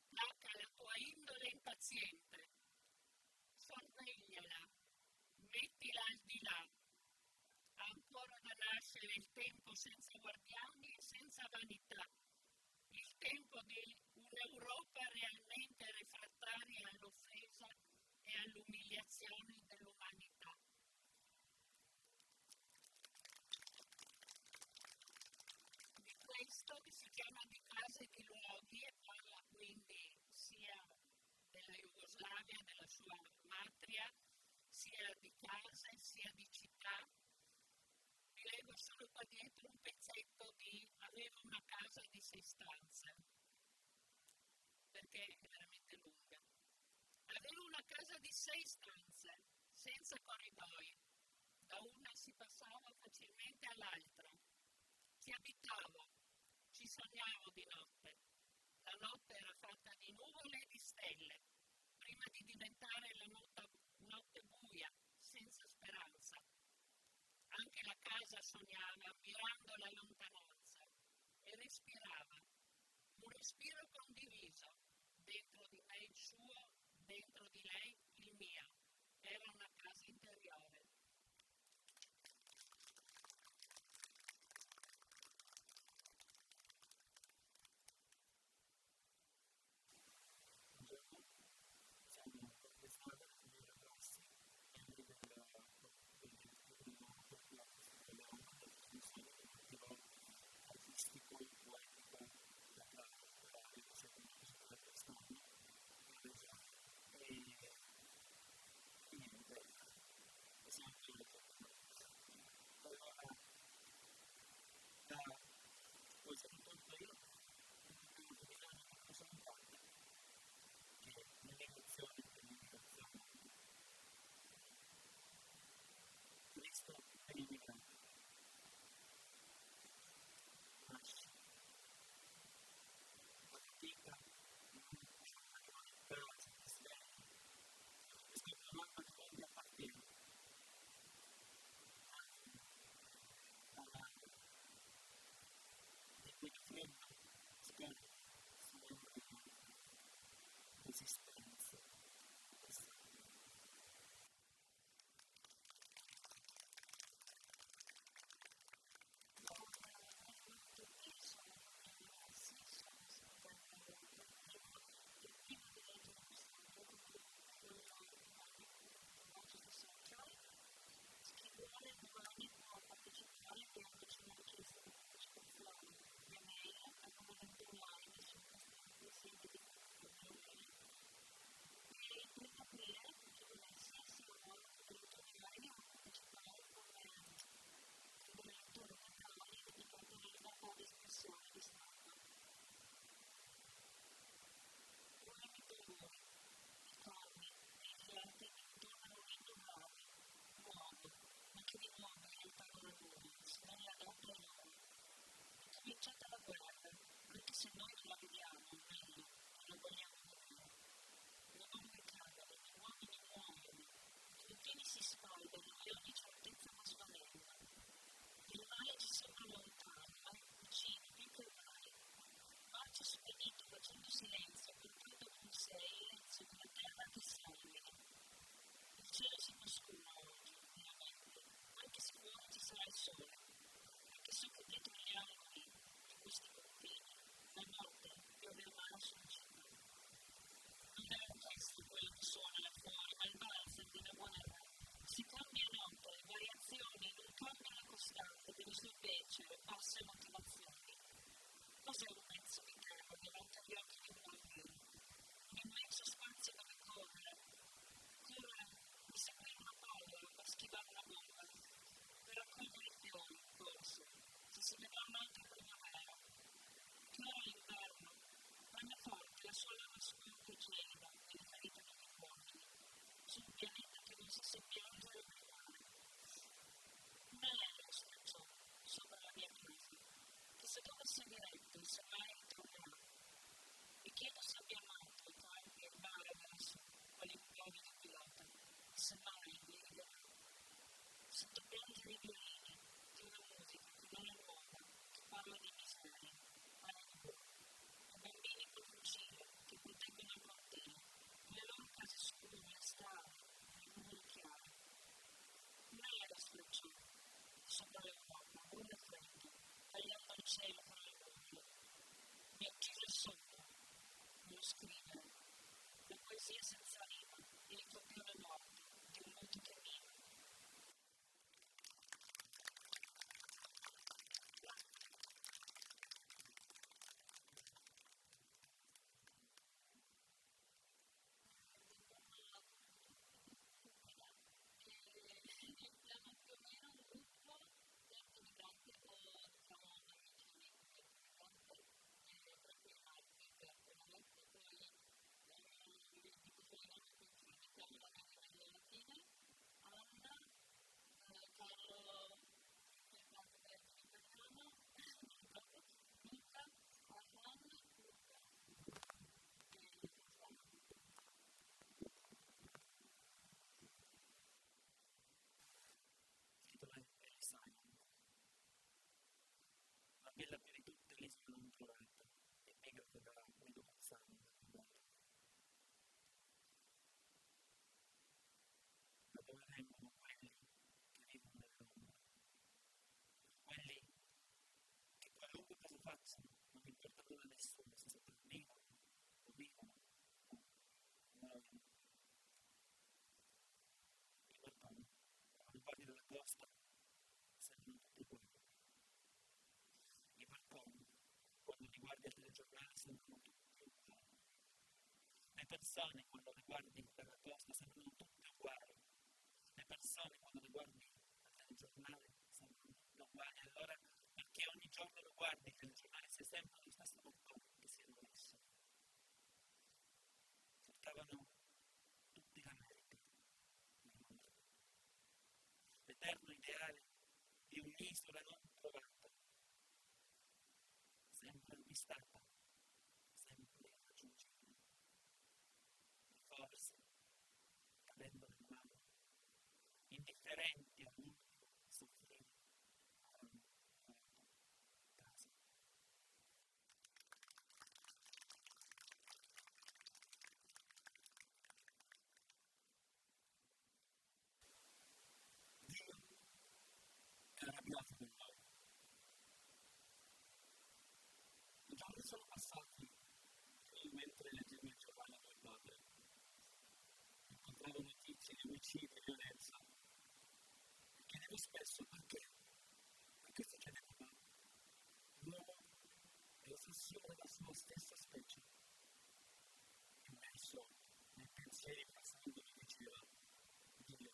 placa la tua indole impaziente, sorvegliala, mettila al di là. Ha ancora da nascere il tempo senza guardiani e senza vanità, il tempo di un'Europa realmente refrattaria all'offesa e all'umiliazione dell'umanità. Di questo, che si chiama Di case e di luoghi, e parla quindi sia della Jugoslavia, della sua matria, sia di case, sia di città. Vi leggo solo qua dietro un pezzetto di Avevo una casa di 6 stanze, perché è veramente lunga. Avevo una casa di 6 stanze, senza corridoi. Da una si passava facilmente all'altra. Ci abitavo, ci sognavo di notte. La notte era fatta di nuvole e di stelle, prima di diventare la notte buia, senza speranza. Anche la casa sognava, mirando la lontananza, e respirava. Un respiro condiviso, dentro di me il suo, dentro di lei il mio. Era una casa interiore. sole, perché so che dietro gli angoli di questi confini la notte piove a mano sulla città. Non è l'orchestra quello che suona là fuori, ma il valzer di una buona radio. Si cambia notte, variazioni, non cambia la costante delle sue becere, passe motivazioni. Cos'è un mezzo di terra davanti agli occhi di un bambino? Un immenso spazio dove correre di seguire una palla per schivare una bomba, per raccogliere i fiori, forse, se si vedrà un'altra primavera. Che ora l'inverno prende forte la sua lama scura e gelida nelle ferite degli uomini, su un pianeta che non si sa piangere o male. Un aereo schiacciò sopra la mia casa, chissà dove seguirete, se mai ritornerà. E chiedo se abbia amato i campi e il mare adesso, quali improvidi pilota, se mai mi riderà. Sento piangere i violini di una musica che non è nuova, che parla di miseria, animo, i bambini col fucile che proteggono il quartiere, le loro case scure, le strade, le nuvole chiare. Un aereo sfrecciò sopra l'Europa, buio e freddo, tagliando il cielo con le nuvole. Mi ha ucciso il sogno, lo scrivere, la poesia senza rima, il copione morto di un mondo che vive. Siamo più o meno un gruppo di autodidatti o diciamo amici autodidatti proprio in arte, per arte poi di questo legame confini con la Camera Latina, Anna, Carlo, che è tanto detto in italiano, Luca, Armand, Luca e Tiziano. Il titolo è Ellie Simon. La bella più di tutte l'isola non trovata, emigrate da Guido Mazzani dal mondo. Da dove vengono quelli che vivono nell'ombra? Quelli che qualunque cosa facciano, non importa nulla a nessuno, se sopravvivono o vivono o muoiono. I balconi, quando guardi dalla costa, sembrano tutti uguali. I balconi, quando li guardi al telegiornale, sembrano tutti uguali. Le persone, quando le guardi dalla costa, sembrano tutte uguali. Le persone, quando le guardi al telegiornale, sembrano tutte uguali. Allora, perché ogni giorno lo guardi il telegiornale, sei sempre lo stesso balcone che si è messo. Portavano tutti l'America nel mondo. L'eterno ideale di un'isola non trovata, sempre avvistata, sempre irraggiungibile. E forse, cadendo nel mare, indifferenti all'ultimo soffrire, avranno avuto casa. Dio è arrabbiato con noi. I giorni sono passati e mentre leggevo il giornale a mio padre, incontravo notizie di omicidi e violenza. Mi chiedevo spesso perché succede a me. L'uomo è l'ossessione della sua stessa specie. Immerso nei pensieri profondi mi diceva: Dio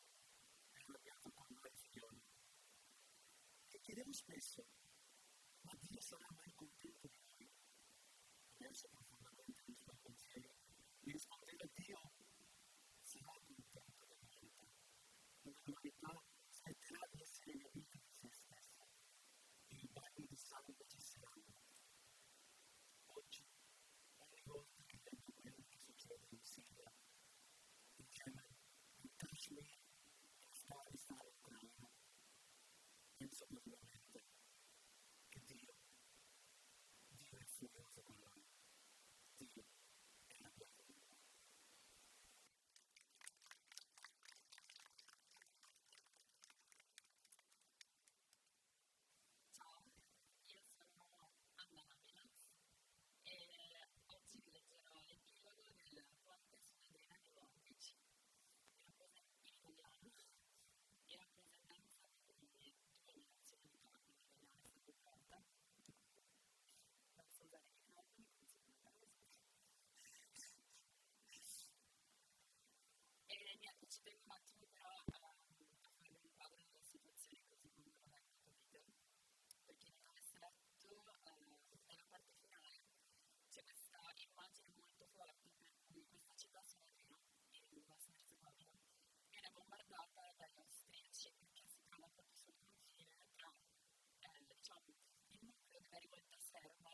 è arrabbiato con noi figlioli. E chiedevo spesso: ma Dio sarà mai contento di noi? Immerso profondamente nei suoi pensieri, mi rispondeva: Dio sarà contento dell'umanità. Quando l'umanità smetterà di essere nemica di se stessa e i bagni di sangue cesseranno. Oggi, ogni volta che leggo quello che succede in Siria, in Yemen, in Kashmir, in Afghanistan e in Ucraina, penso naturalmente che Dio è furioso con noi. Dio è arrabbiato con noi. niente, ci tengo un attimo però a farvi un quadro della situazione così come lo leggo Twitter. Per chi non avesse letto, nella parte finale c'è questa immagine molto forte per cui questa città Sonatrino, in Bosnia Herzegovina, viene bombardata dagli austriaci perché si trova proprio sul confine tra diciamo, il nucleo della rivolta serba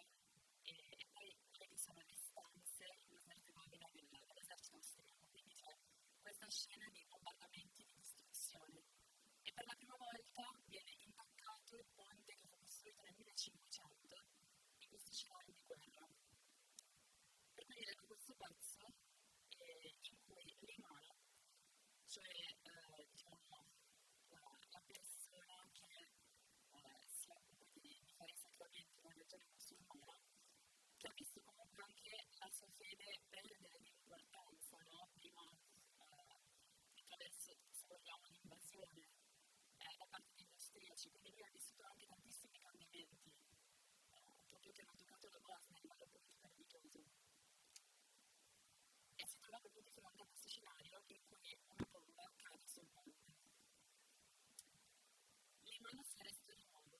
e poi quelle che sono le stanze in Bosnia Herzegovina dell'esercito austriaco. Quindi c'è questa scena di bombardamenti, di distruzione. E per la prima volta viene intaccato il ponte che fu costruito nel 1500 in questi scenari di guerra. Per cui leggo questo pezzo in cui Limana, cioè diciamo, la persona che si occupa di fare i sacramenti nella religione musulmana, che ha visto comunque anche la sua fede perdere di importanza, no? Prima attraverso, se vogliamo, l'invasione da parte degli austriaci, quindi lui ha vissuto anche tantissimi cambiamenti, proprio che hanno toccato la Bosnia a livello politico e religioso. E si trova proprio di fronte a questo scenario in cui una bomba cade sul ponte. Limano si arrestò di nuovo.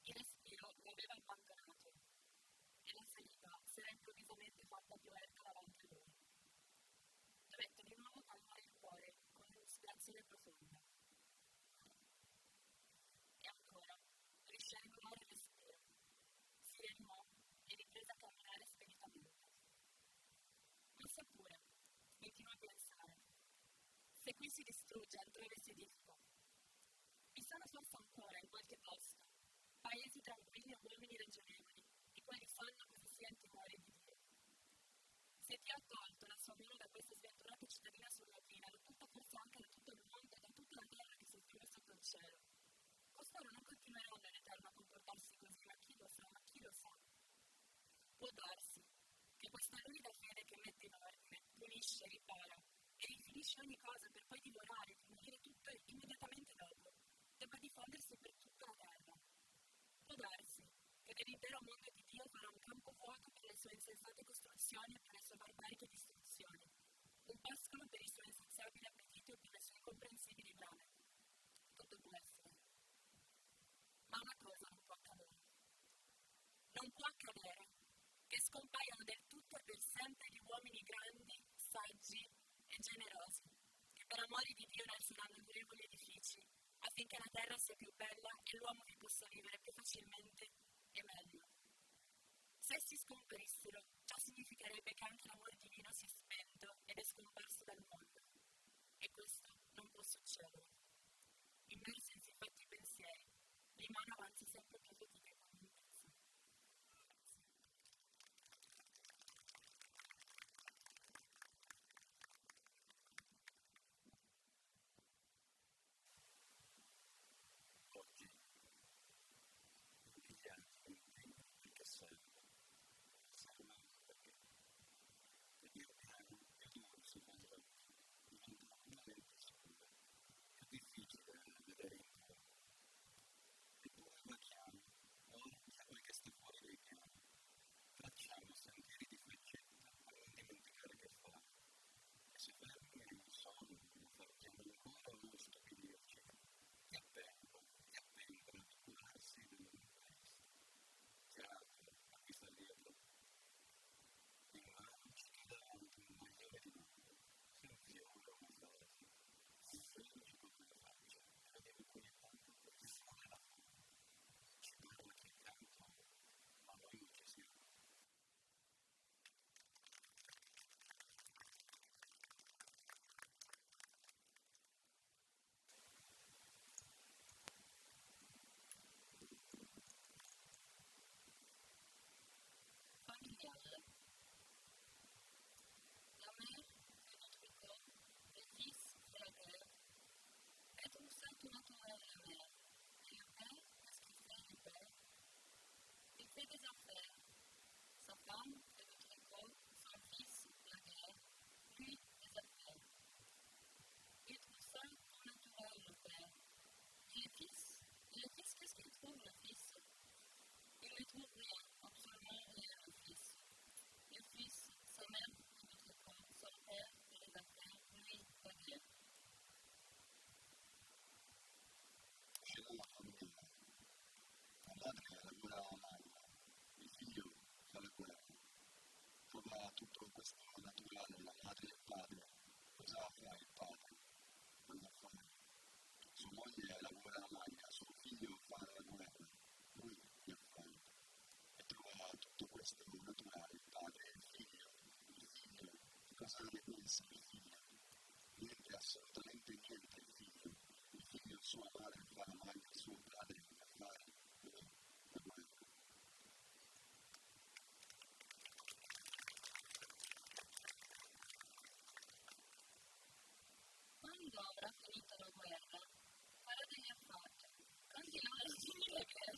Il respiro lo aveva abbandonato e la salita si era improvvisamente fatta più alta davanti a lui. Dovette di nuovo calmare il cuore con un'ispirazione profonda. E ancora, riuscì a rimane il respiro. Si rianimò e riprese a camminare speditamente. Ma seppure, continuò a pensare, se qui si distrugge altrove si edifica. Vi sono forse ancora in qualche posto paesi tranquilli e uomini ragionevoli, i quali sanno cosa sia il timore di Dio. Se Dio ha tolto la sua mano da questa sventurata cittadina sorlatina, l'ha tolta forse anche da tutto il mondo e da tutta la terra che si esprime sotto il cielo. Costoro non continueranno in eterno a comportarsi così, ma chi lo sa, Può darsi che questa lunida fede che mette in ordine, pulisce, ripara e rifinisce ogni cosa per poi divorare, demolire tutto immediatamente dopo, debba diffondersi per tutta la terra. Può darsi che dell'intero mondo di Dio farà un campo vuoto per le sue insensate costruzioni e per le sue barbariche distruzioni, un pascolo per il suo insaziabile appetito e per le sue incomprensibili brame. Tutto può essere. Ma una cosa non può accadere. Non può accadere che scompaiano del tutto e per sempre gli uomini grandi, saggi e generosi, che per amore di Dio innalzeranno durevoli edifici, affinché la terra sia più bella e l'uomo vi possa vivere più facilmente e meglio. Se essi scomparissero, ciò significherebbe che anche l'amore divino si è spento ed è scomparso dal mondo. E questo non può succedere. Immerso in siffatti pensieri, Limano avanza sempre più fatica e convinzione. Oggi, impigliati in tempo di castello, servono perché il piano è diverso quando la luce diventa una lente scura, più difficile da vedere intorno. Eppure va chiaro, cosa fa il padre quando fa? Sua moglie lavora alla maglia, suo figlio fa la guerra, lui gli affari. E trova tutto questo naturale, il padre e il figlio, che cosa ne pensa il figlio? Niente, assolutamente niente il figlio sua madre fa la maglia, suo padre gli affari, lui la guerra. Quando avrà finito la guerra, farà degli affari. Continuerà a finire la guerra.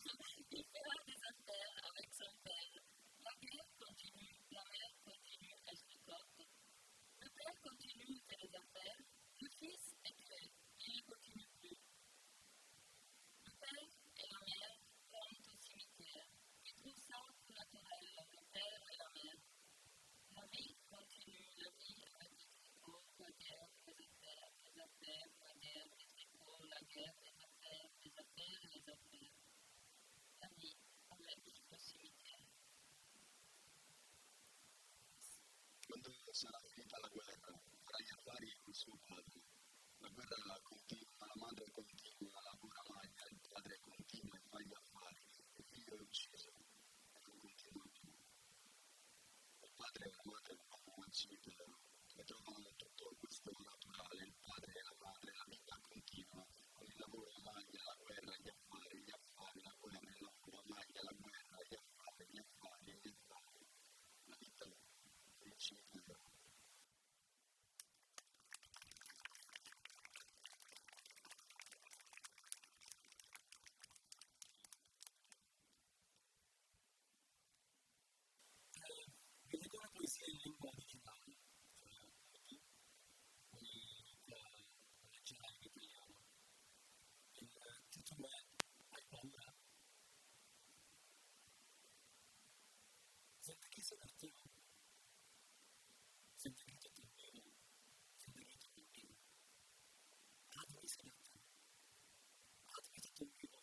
Il fera des affaires avec son père. La guerre continue, la mère continue, elle tricote. Le père continue ses affaires. Le fils est tué, il ne continue plus. Le père et la mère vont au cimetière. Ils trouvent ça tout naturel, le père et la mère. La vie continue, la vie avec les tricots, la guerre, les affaires, la guerre, les tricots, la guerre, les affaires, les affaires. La vie avec le cimetière. Quando sarà finita la guerra, farà gli affari con suo padre. La guerra continua, la madre continua, lavora maglia, il padre continua e fa gli affari. Il figlio è ucciso e non continua più. Il padre e la madre vanno al cimitero e trovano tutto questo naturale, il padre e la madre, la vita continua, con il lavoro a maglia, la guerra, gli affari, la guerra, il lavoro a maglia, la guerra, gli affari, la vita è il cimitero. Vi leggo una poesia in lingua originale, poi la leggerò in italiano. Il titolo è Hai paura? زندگی سے ڈرتے ہو زندگی تو تم بھی ہو زندگی تو تم بھی ہو آدمی سے ڈرتے ہو آدمی تو تم بھی ہو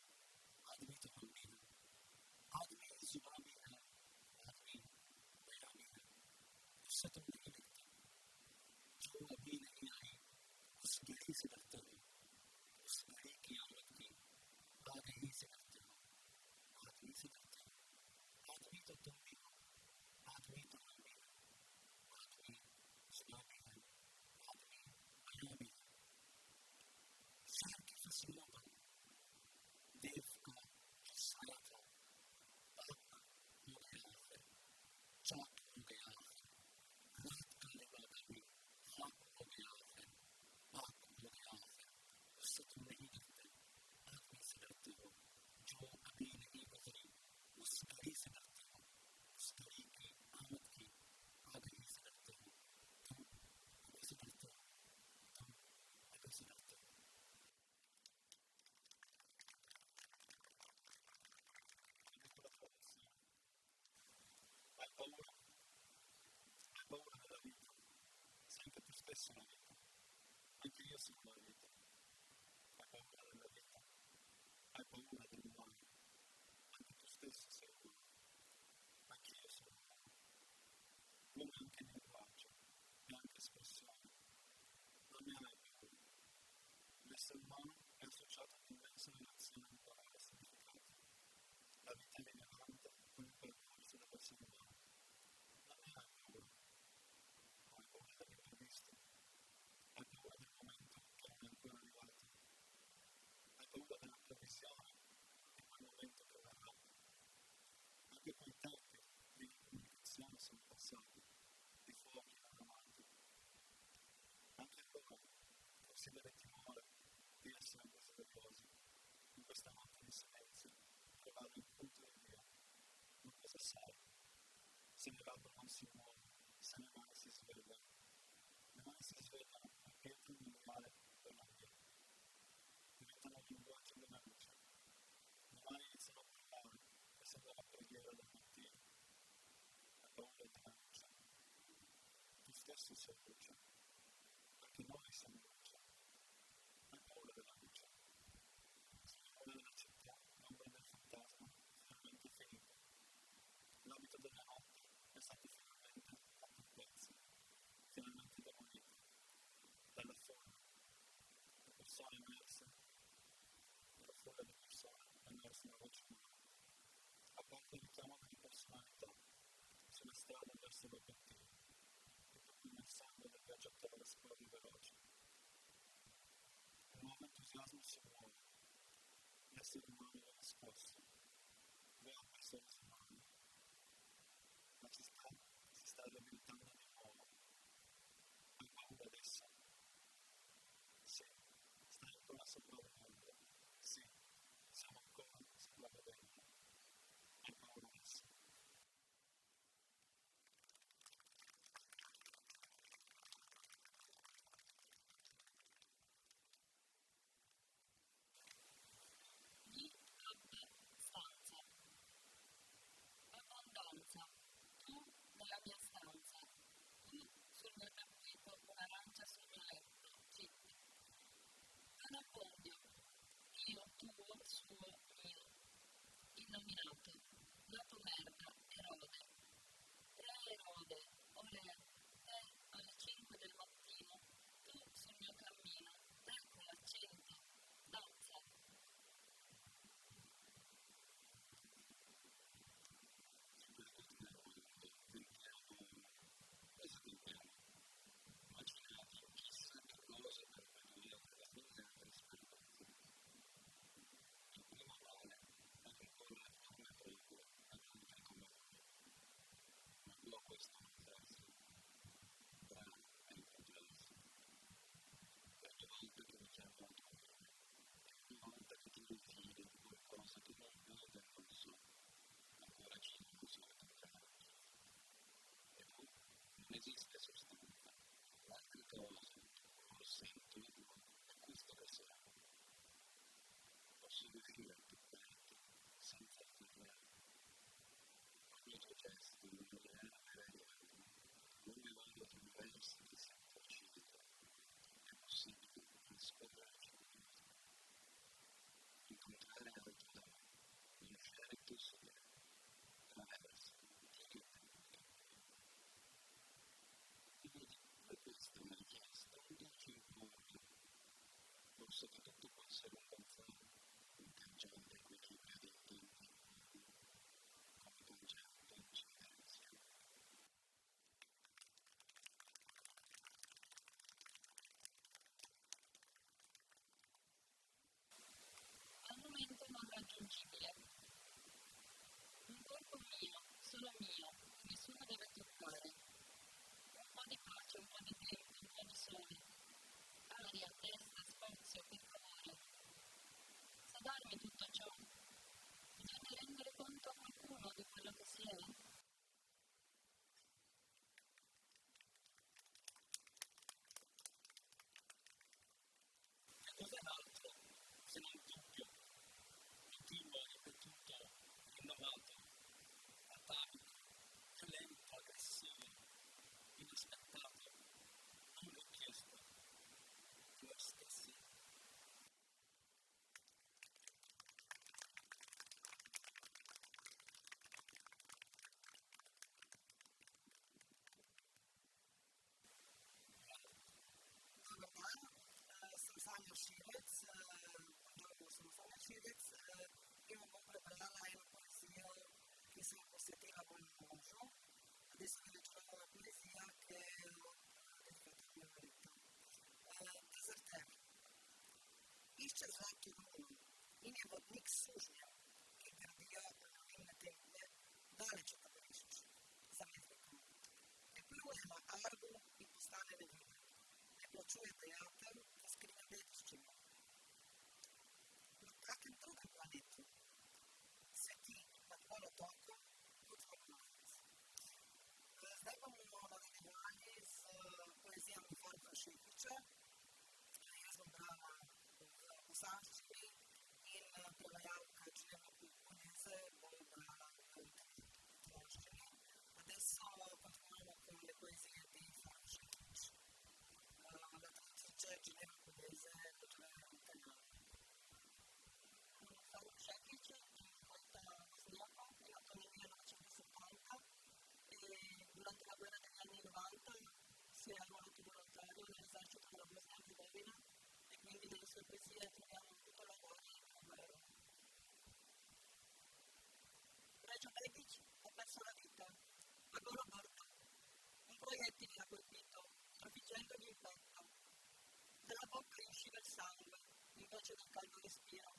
آدمی تو ہم بھی ہو آدمی زباں بھی ہے آدمی بیان بھی ہے اس سے تم نہیں ڈرتے جو ابھی نہیں آئی اس گھڑی سے ڈرتے ہو اس گھڑی کی آمد کی آگہی سے ڈرتے ہو آدمی سے ڈرتے ہو آدمی تو تم بھی ہو آدمی تو ہم بھی ہیں آدمی زباں بھی ہے آدمی بیان بھی ہے شہر کی فصلوں پر دیو کا جو سایہ تھا پاک ہو گیا ہے چاک ہو گیا ہے رات کا لبادہ بھی خاک ہو گیا ہے پاک ہو گیا ہے اس سے تم نہیں ڈرتے آدمی سے ڈرتے ہو جو ابھی نہیں گزری اس گھڑی سے ڈرتے ہو اس گھڑی کی آمد کی آگہی سے ڈرتے ہو تم ابھی سے ڈرتے ہو تم ابھی سے ڈرتے ہو Hai paura della vita, sei anche tu stesso la vita, anche io sono la vita. Hai paura della vita, hai paura dell'umano, anche tu stesso sei umano, anche io sono umano. L'uomo è anche linguaggio, è anche espressione, non ne hai paura. L'essere umano è associato all'immensa relazione di parole e significati. La vita è rilevante con il percorso dell'essere umano. Non ne hai paura. Hai paura dell'imprevisto, hai paura del momento che non è ancora arrivato, hai paura della previsione di quel momento che verrà. Anche quei tempi di comunicazione sono passati, di fuochi erano avanti. Anche allora consideri timore di essere desiderosi. In questa notte di silenzio prevale un punto di Dio. Ma cosa sai? Se le labbra non si muovono, se le mani si svegliano. Le mani si svegliano perché entrano nel mare per la via. Diventano il linguaggio della luce. Le mani iniziano a parlare e sembra la preghiera del mattino. La paura della luce. Tu stesso sei luce. Anche noi siamo luce. Hai paura della luce. Sull'ombra della città, l'ombra del fantasma è finalmente finita. L'abito della notte è stato finalmente fatto a pezzi, finalmente demolito. essere obiettivi, proprio come il sangue nel viaggio attraverso spori veloci. Un nuovo entusiasmo si muove, l'essere umano è nascosto, vero persone umane, ma si sta riventando di nuovo. Hai paura adesso? Sì, stai ancora sopravvivendo. Sì, siamo ancora sopravvivendo. Hai paura adesso? Di abbastanza. Abbondanza. Tu nella mia stanza. Tu sul mio tappeto, un'arancia sul mio letto. Zitti. Non appoggio. Io, tuo, suo, mio. Innominato. Nato merda. Erode. Erode. Olè. Te alle 5 del mattino. Tu sul mio cammino. Te con l'accento. Danza. Immaginate chissà che cosa per venire alla fine trasfermarsi. Il primo male è ancora una forma regole ad altri come voi. Ma dopo questo manifesto, bravo è incompreso. Ogni volta che mi chiamo la tua nome, ogni volta che ti rifidi di qualcosa che non vedo e non so, ancora ci non so entrare. E poi non esiste sostanza. L'altra cosa, lo sento io, è questo che sarà. Posso riuscire a toccarti senza afferrare. Ogni tuo gesto non mi è avere non mi voglio attraverso di senza uccidere. È possibile riscorrerci incontrare altri da me, lasciare tu sole, attraverso, quindi per questo mi ha chiesto un dolce importo, forse che tutto può essere un confronto, un tangente equilibrio di intenti, come tangente incidere insieme. Al momento non raggiungibile. Un corpo mio, solo mio, che nessuno deve toccare. Un po' di pace, un po' di tempo, un po' di sole. Aria, testa, spazio, che colore. Sa darmi tutto ciò? Bisogna rendere conto a qualcuno di quello che si è? Che cos'è l'altro se non dubbio, continuo, ripetuto, rinnovato, atavico, violento, aggressivo, inaspettato, non richiesto, noi stessi. Dobar dan, sem Sanja Šivec, buongiorno, sono Sanja Šivec. Prima bom prebrala eno poezijo, ki sem jo posvetila mojemu možu. Adesso vi leggerò una poesia che ho dedicato a mio marito. Dezerter. Išče zlatu runo in je vodnik sužnja, ki gradijo anonimne templje, daleč od taborišč, za medvedom. Ne pluje na Argu in postane neviden. Ne plačuje dajatev, da skriva dediščino. Na kakem drugem planetu se ti nad polotokom kot vrnavec. Zdaj bomo nadaljevali z poezijami Farka Šefiča. Jaz bom brala v bosanščini in prevajalka Ginevra Pugliese bo brala v italijanščini. Adesso continuiamo con le poesie di Farka Šefič. La traduttrice Ginevra Pugliese leggerà in italiano. Farka Šefič è un poeta bosniaco nato nel 1970 e durante la guerra degli anni 90 si è arruolato volontario nell'esercito della Bosnia-Herzegovina e quindi nelle sue poesie troviamo tutto l'orgoglio della guerra. Reggio Begic ha perso la vita a Golobordo proiettili l'ha colpito, trafiggendogli il petto. Dalla bocca gli usciva il sangue, invece del caldo respiro.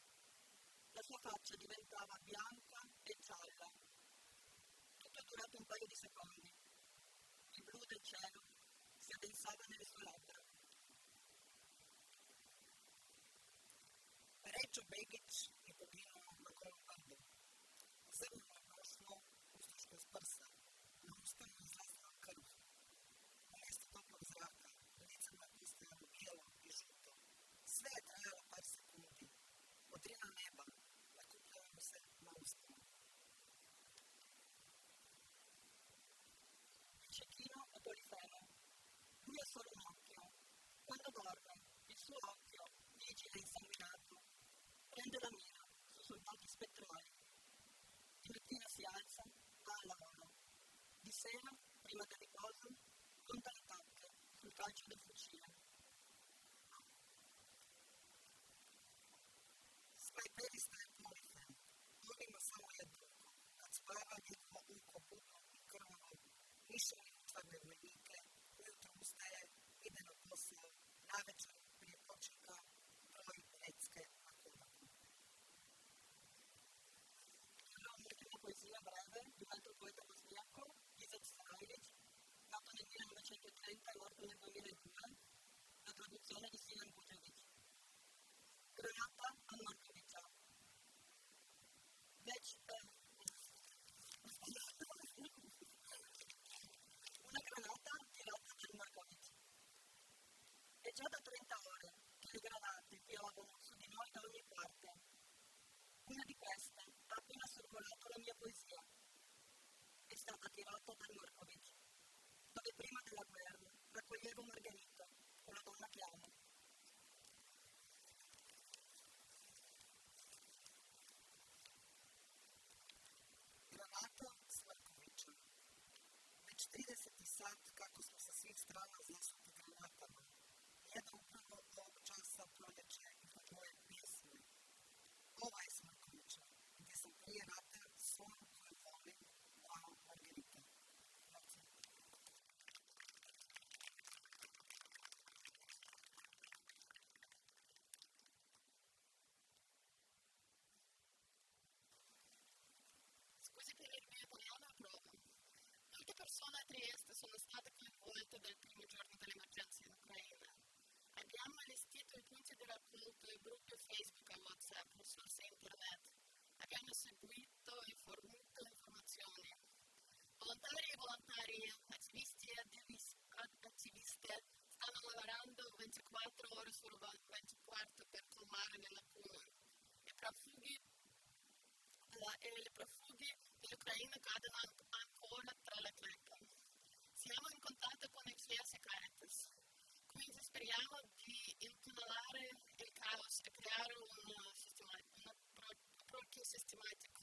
La sua faccia diventava bianca e gialla. Tutto è durato un paio di secondi. Il blu del cielo si addensava nelle sue labbra. Pareggio Begić je poginuo na Golom. Zeleno je prošlo ustaško s prsa. Na usta mu je izlazila krv. Umjesto toplog zraka, lice mu je postajalo bijelo i žuto. Sve je trajalo par sekundi. Modrina neba nakupljala mu se na ustima. Il cecchino è Polifemo. Lui ha solo un occhio. Quando dorme, il suo occhio, vigile e insanguinato, prende la mira su soldati spettrali. Di mattina si alza, va al lavoro. Di sera, prima del riposo, conta le tacche sul calcio del fucile. Snajperista je Polifen. On ima samo jedno oko. Kad spava, njegovo oko budno i krvavo. Niše mi utvarne vojnike. Ujutro ustaje, ide na posao. Navečer, prije počeka, broji recke na kovaku. L'ultima poesia breve di un altro poeta bosniaco, Izetbegović Sarajlić, nato nel 1930 e morto nel 2002, la traduzione di Sinan Buđević. Granata a Markovića. Una granata tirata dal Marković. È già da 30 ore che le granate piovono su di noi da ogni parte. Una di queste ha appena sorvolato la mia poesia. È stata tirata dal Marković, dove prima della guerra raccoglievo Margherita, una donna che amo. Granata s Markovićem. Već 30. sat kako smo sa svih strana zasuti granatama. Jedan upravo ovog časa proljeće iznad moje pjesme. Ova je s Markovićem, gdje sam prije rata svoju koju volim dao Margarita. Scusi per il mio italiano a prova. Molte persone a Trieste sono state coinvolte dal primo giorno dell'emergenza in Ucraina. Abbiamo allestito i punti di raccolto e gruppi Facebook e WhatsApp, risorse internet. Abbiamo seguito e fornito informazioni. Volontari e volontarie, attivisti e attiviste stanno lavorando 24 ore su 24 per colmare le lacune. Le profughi dell'Ucraina cadono ancora tra le cieche. Siamo in contatto con il CS e Caritas, quindi speriamo di incanalare il caos e creare un approccio sistematico.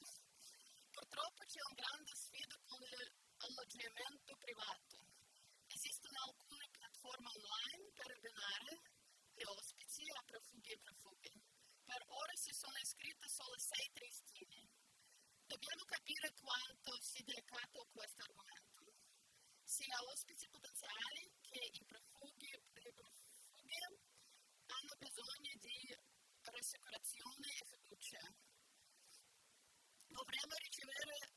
Purtroppo c'è una grande sfida con l'alloggiamento privato. Esistono alcune piattaforme online per abbinare gli ospiti a profughi e profughi. Per ora si sono iscritte solo 6 triestine. Dobbiamo capire quanto sia delicato questo argomento, sia ospiti potenziali che i profughi hanno bisogno di rassicurazione e fiducia. Dovremmo ricevere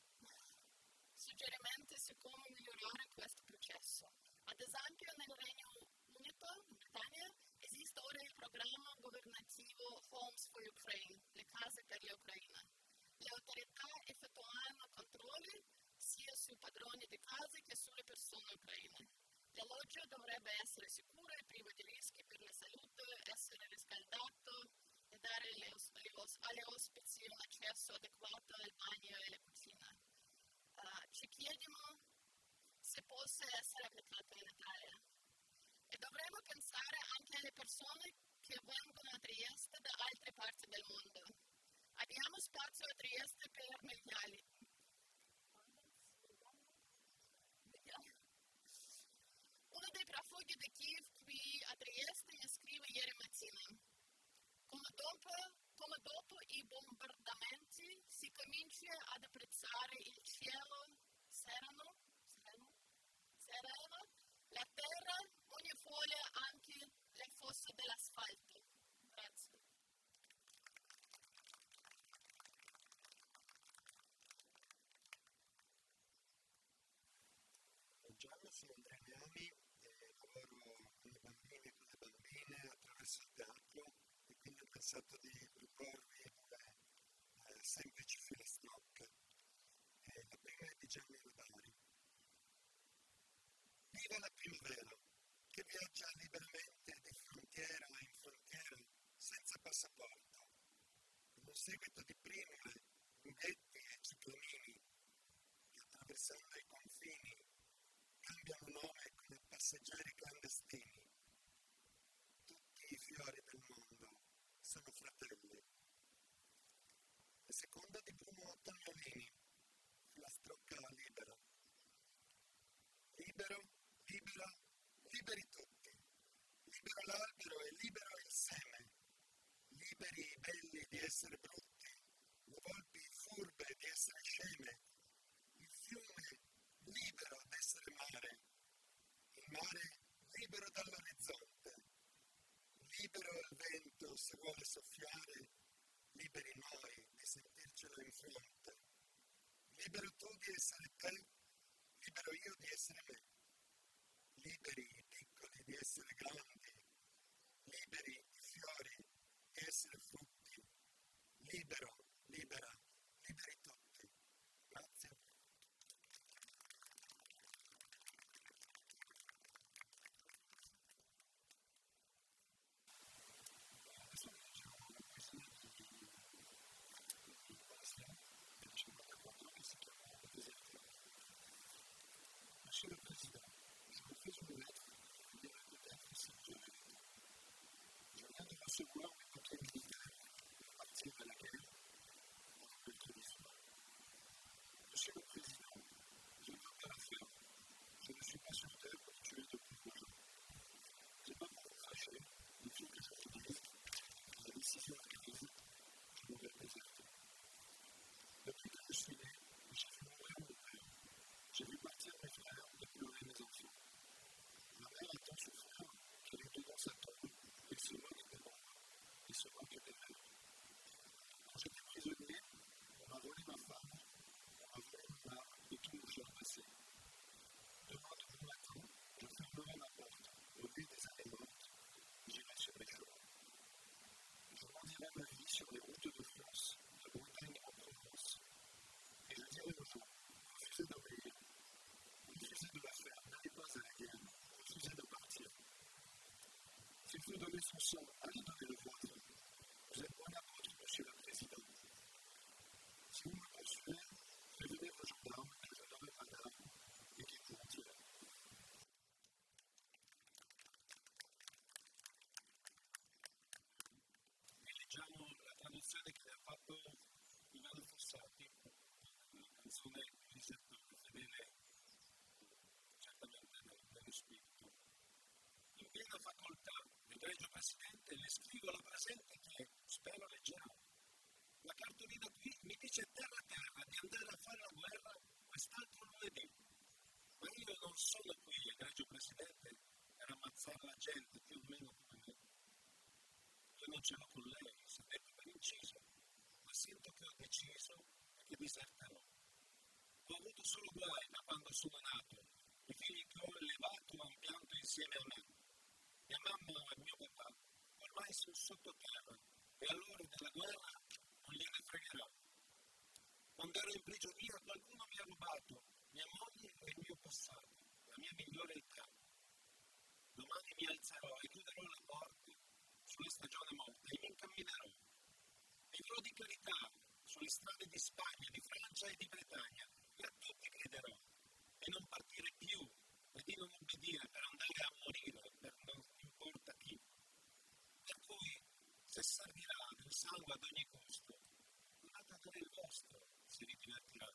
suggerimenti su come migliorare questo processo. Ad esempio nel Regno Unito, in Britannia, esiste ora il programma governativo Homes for Ukraine, le case per l'Ucraina. Le autorità effettuano controlli sia sui padroni di case che sulle persone ucraine. L'alloggio dovrebbe essere sicuro e privo di rischi per la salute, essere riscaldato e dare agli ospiti un accesso adeguato al bagno e alla cucina. Ci chiediamo se possa essere applicato in Italia. E dovremmo pensare anche alle persone che vengono a Trieste da altre parti del mondo. Abbiamo spazio a Trieste per migliaia. Uno dei profughi di Kiev qui a Trieste mi scrive ieri mattina. Come dopo i bombardamenti si comincia ad apprezzare il cielo sereno sono Andrea Neami e lavoro con i bambini e con le bambine attraverso il teatro e quindi ho pensato di proporvi due semplici filastrocche. La prima è di Gianni Rodari. Viva la primavera, che viaggia liberamente di frontiera in frontiera senza passaporto, in un seguito di primule, unghetti e ciclamini che attraversando i confini cambiano nome come passeggeri clandestini. Tutti i fiori del mondo sono fratelli. La seconda di Bruno Tognolini, filastrocca libera. Libero, libera, liberi tutti. Libero l'albero e libero il seme. Liberi i belli di essere brutti, le volpi furbe di essere sceme, il fiume libero d'essere mare, il mare libero dall'orizzonte, libero il vento se vuole soffiare, liberi noi di sentircelo in fronte, libero tu di essere te, libero io di essere me, liberi i piccoli di essere grandi, liberi i fiori di essere frutti, libero, libera, liberi tutti. Grazie. Adesso leggiamo una poesia di Basler del 1954 che si chiama Deserto. Monsieur le Président, je vous fais une lettre qui dirait peut-être si je l'ai lu. Je viens de recevoir mes papiers militaires pour partir à la guerre dans quelques soir. Monsieur le Président, je ne veux pas la faire. Je ne suis pas sur terre pour tuer de plus de gens. Ce n'est pas pour vous fâcher, il faut que je vous dise la décision est prise, je m'en vais déserter. Depuis que je suis né, j'ai vu mourir mon père. J'ai vu partir mes frères et pleurer mes enfants. Ma mère a tant souffert qu'elle est dans sa tombe et se moque des membres et se moque des mères. Quand j'étais prisonnier, on m'a volé ma femme, on m'a volé mon art et tout mon cher passé. Demain, demain matin, je fermerai ma porte au vu des années mortes, j'irai sur les chemins. Je mendirai ma vie sur les routes de France, de Bretagne en Provence, et je dirai aux gens, refusez d'obéir, refusez de la faire, n'allez pas à la guerre, refusez de partir. S'il faut donner son sang, allez donner le vôtre. Vous êtes bon apôtre, Monsieur le Président. Si vous me poursuivez, prévenez vos gendarmes que je n'aurai pas d'armes et qu'ils pourront tirer. Leggiamo la traduzione che ha fatto Ivano Fossati, la canzone Giuseppe fedele certamente nello spirito. In piena facoltà, l'egregio Presidente, le scrivo alla presente che spero leggerà. La cartolina qui mi dice terra di andare a fare la guerra quest'altro lunedì. Ma io non sono qui, egregio Presidente, per ammazzare la gente più o meno come me. Io non ce l'ho con lei, sapete per inciso, ma sento che ho deciso e che diserterò. Ho avuto solo guai da quando sono nato, i figli che ho allevato hanno pianto insieme a me. Mia mamma e mio papà ormai sono sottoterra e a loro della guerra non gliene fregherà. Quando ero in prigionia qualcuno mi ha rubato mia moglie e il mio passato, la mia migliore età. Domani mi alzerò e chiuderò la morte sulla stagione morta e mi incamminerò. Vivrò di carità sulle strade di Spagna, di Francia e di Bretagna e a tutti crederò e non partire più e di non obbedire per andare a morire per non importa chi. Per cui se servirà del sangue ad ogni costo, andate a dare il vostro, si ridivertirà.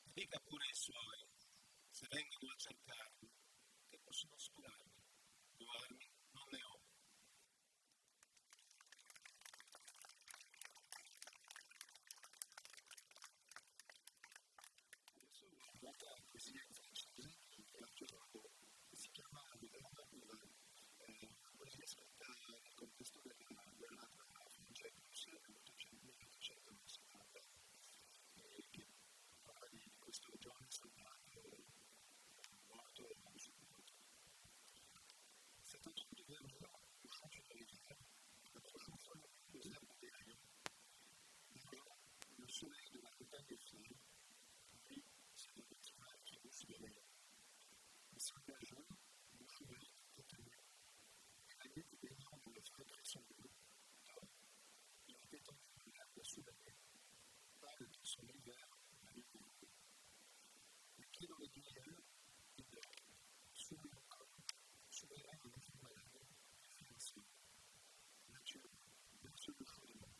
E dica pure ai suoi, se vengono a cercarmi, che possono sperarmi. Io armi non ne ho. Adesso un'altra poesia in francese di Arthur Rimbaud che si chiama Le Grande Nouvelle, una poesia scritta nel contesto della guerra tra Francia e Prussia nel 1870 e che parla di questo giovane soldato morto chiedo le tue idee, subirai un ufficiale di finanziario. Là-dessus le chaudement.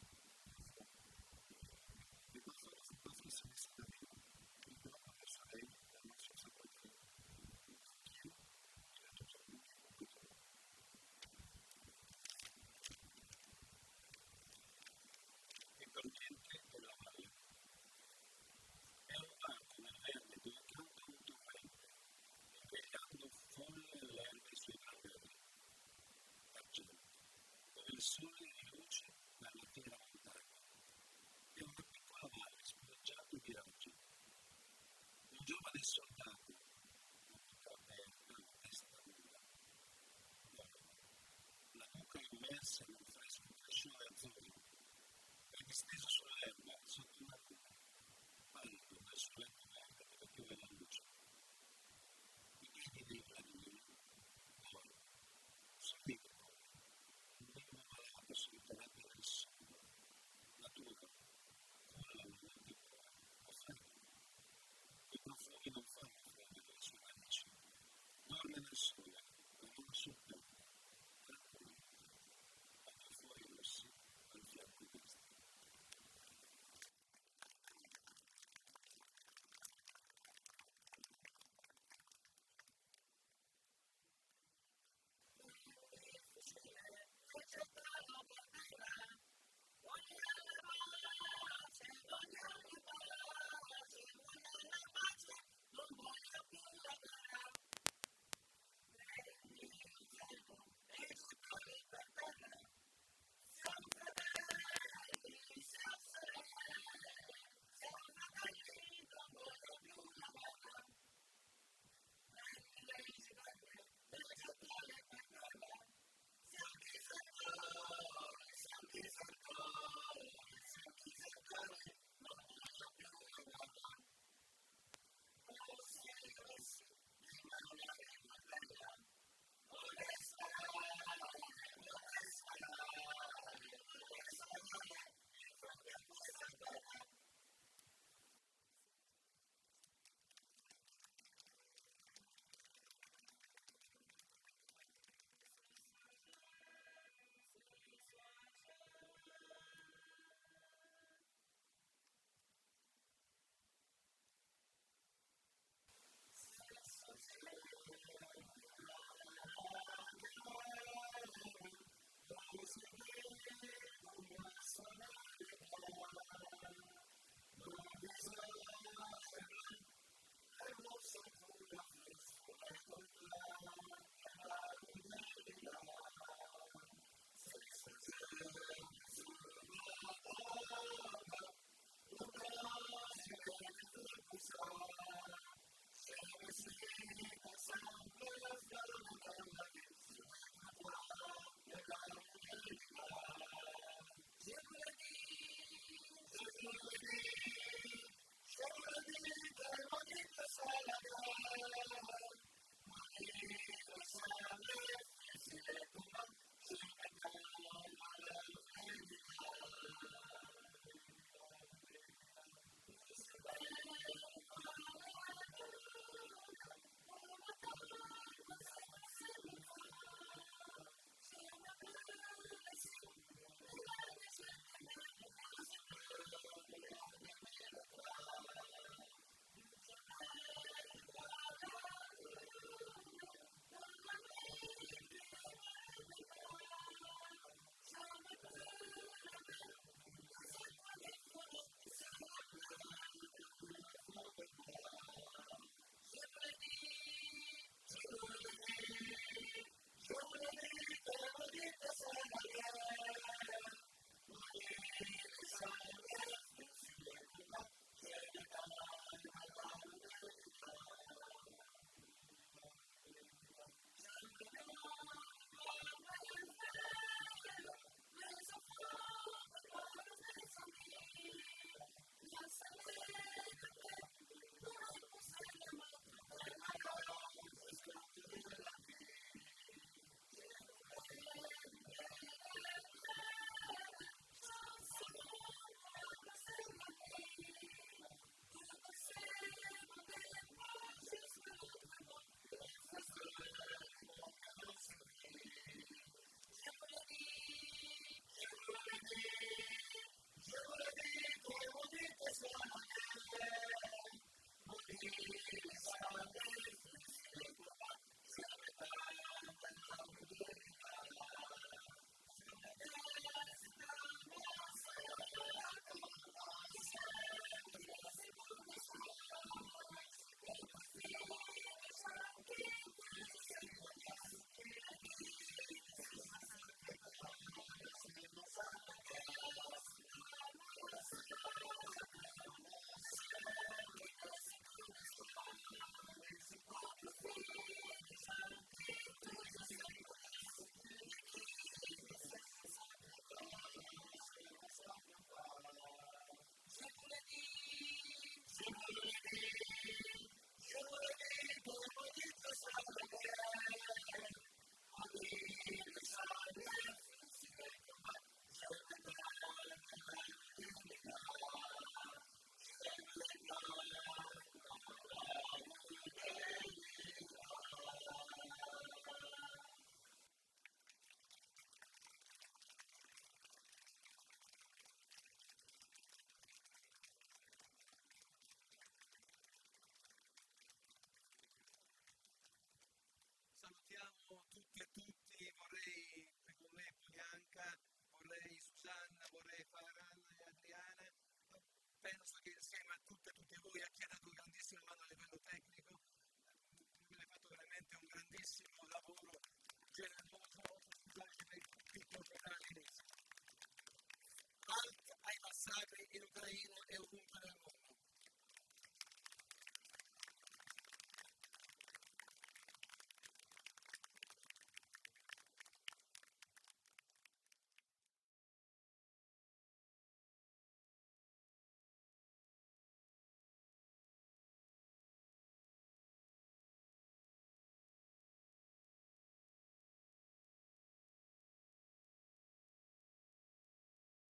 Les parfums ne sont pas forcément salariés. Ils dorment dans le soleil, la main sur sa poitrine. Tranquille, il a tout en bouche pour que toi. E per niente è la valle. È un parco nel verde dove canta un torrente, impegnando folle all'erba i suoi granelli d'argento, dove il sole riluce dalla fiera montagna. È una piccola valle spolleggiata di raggi. Un giovane soldato, molto caperna, la testa nuda, dorme, la nuca immersa in un fresco fascione azzurro, è disteso sull'erba sotto una luna, pallido nel suo letto verde dove piove la luce. I piedi di Vladimir dormono, sorride come un bimbo malato solitamente nel sonno. Natura, culla una mandibola, o freddo. I profumi non fanno freddo delle sue radici. Dorme nel sole, la mano sul petto, tranquillo. Quando fuori rossi, al genere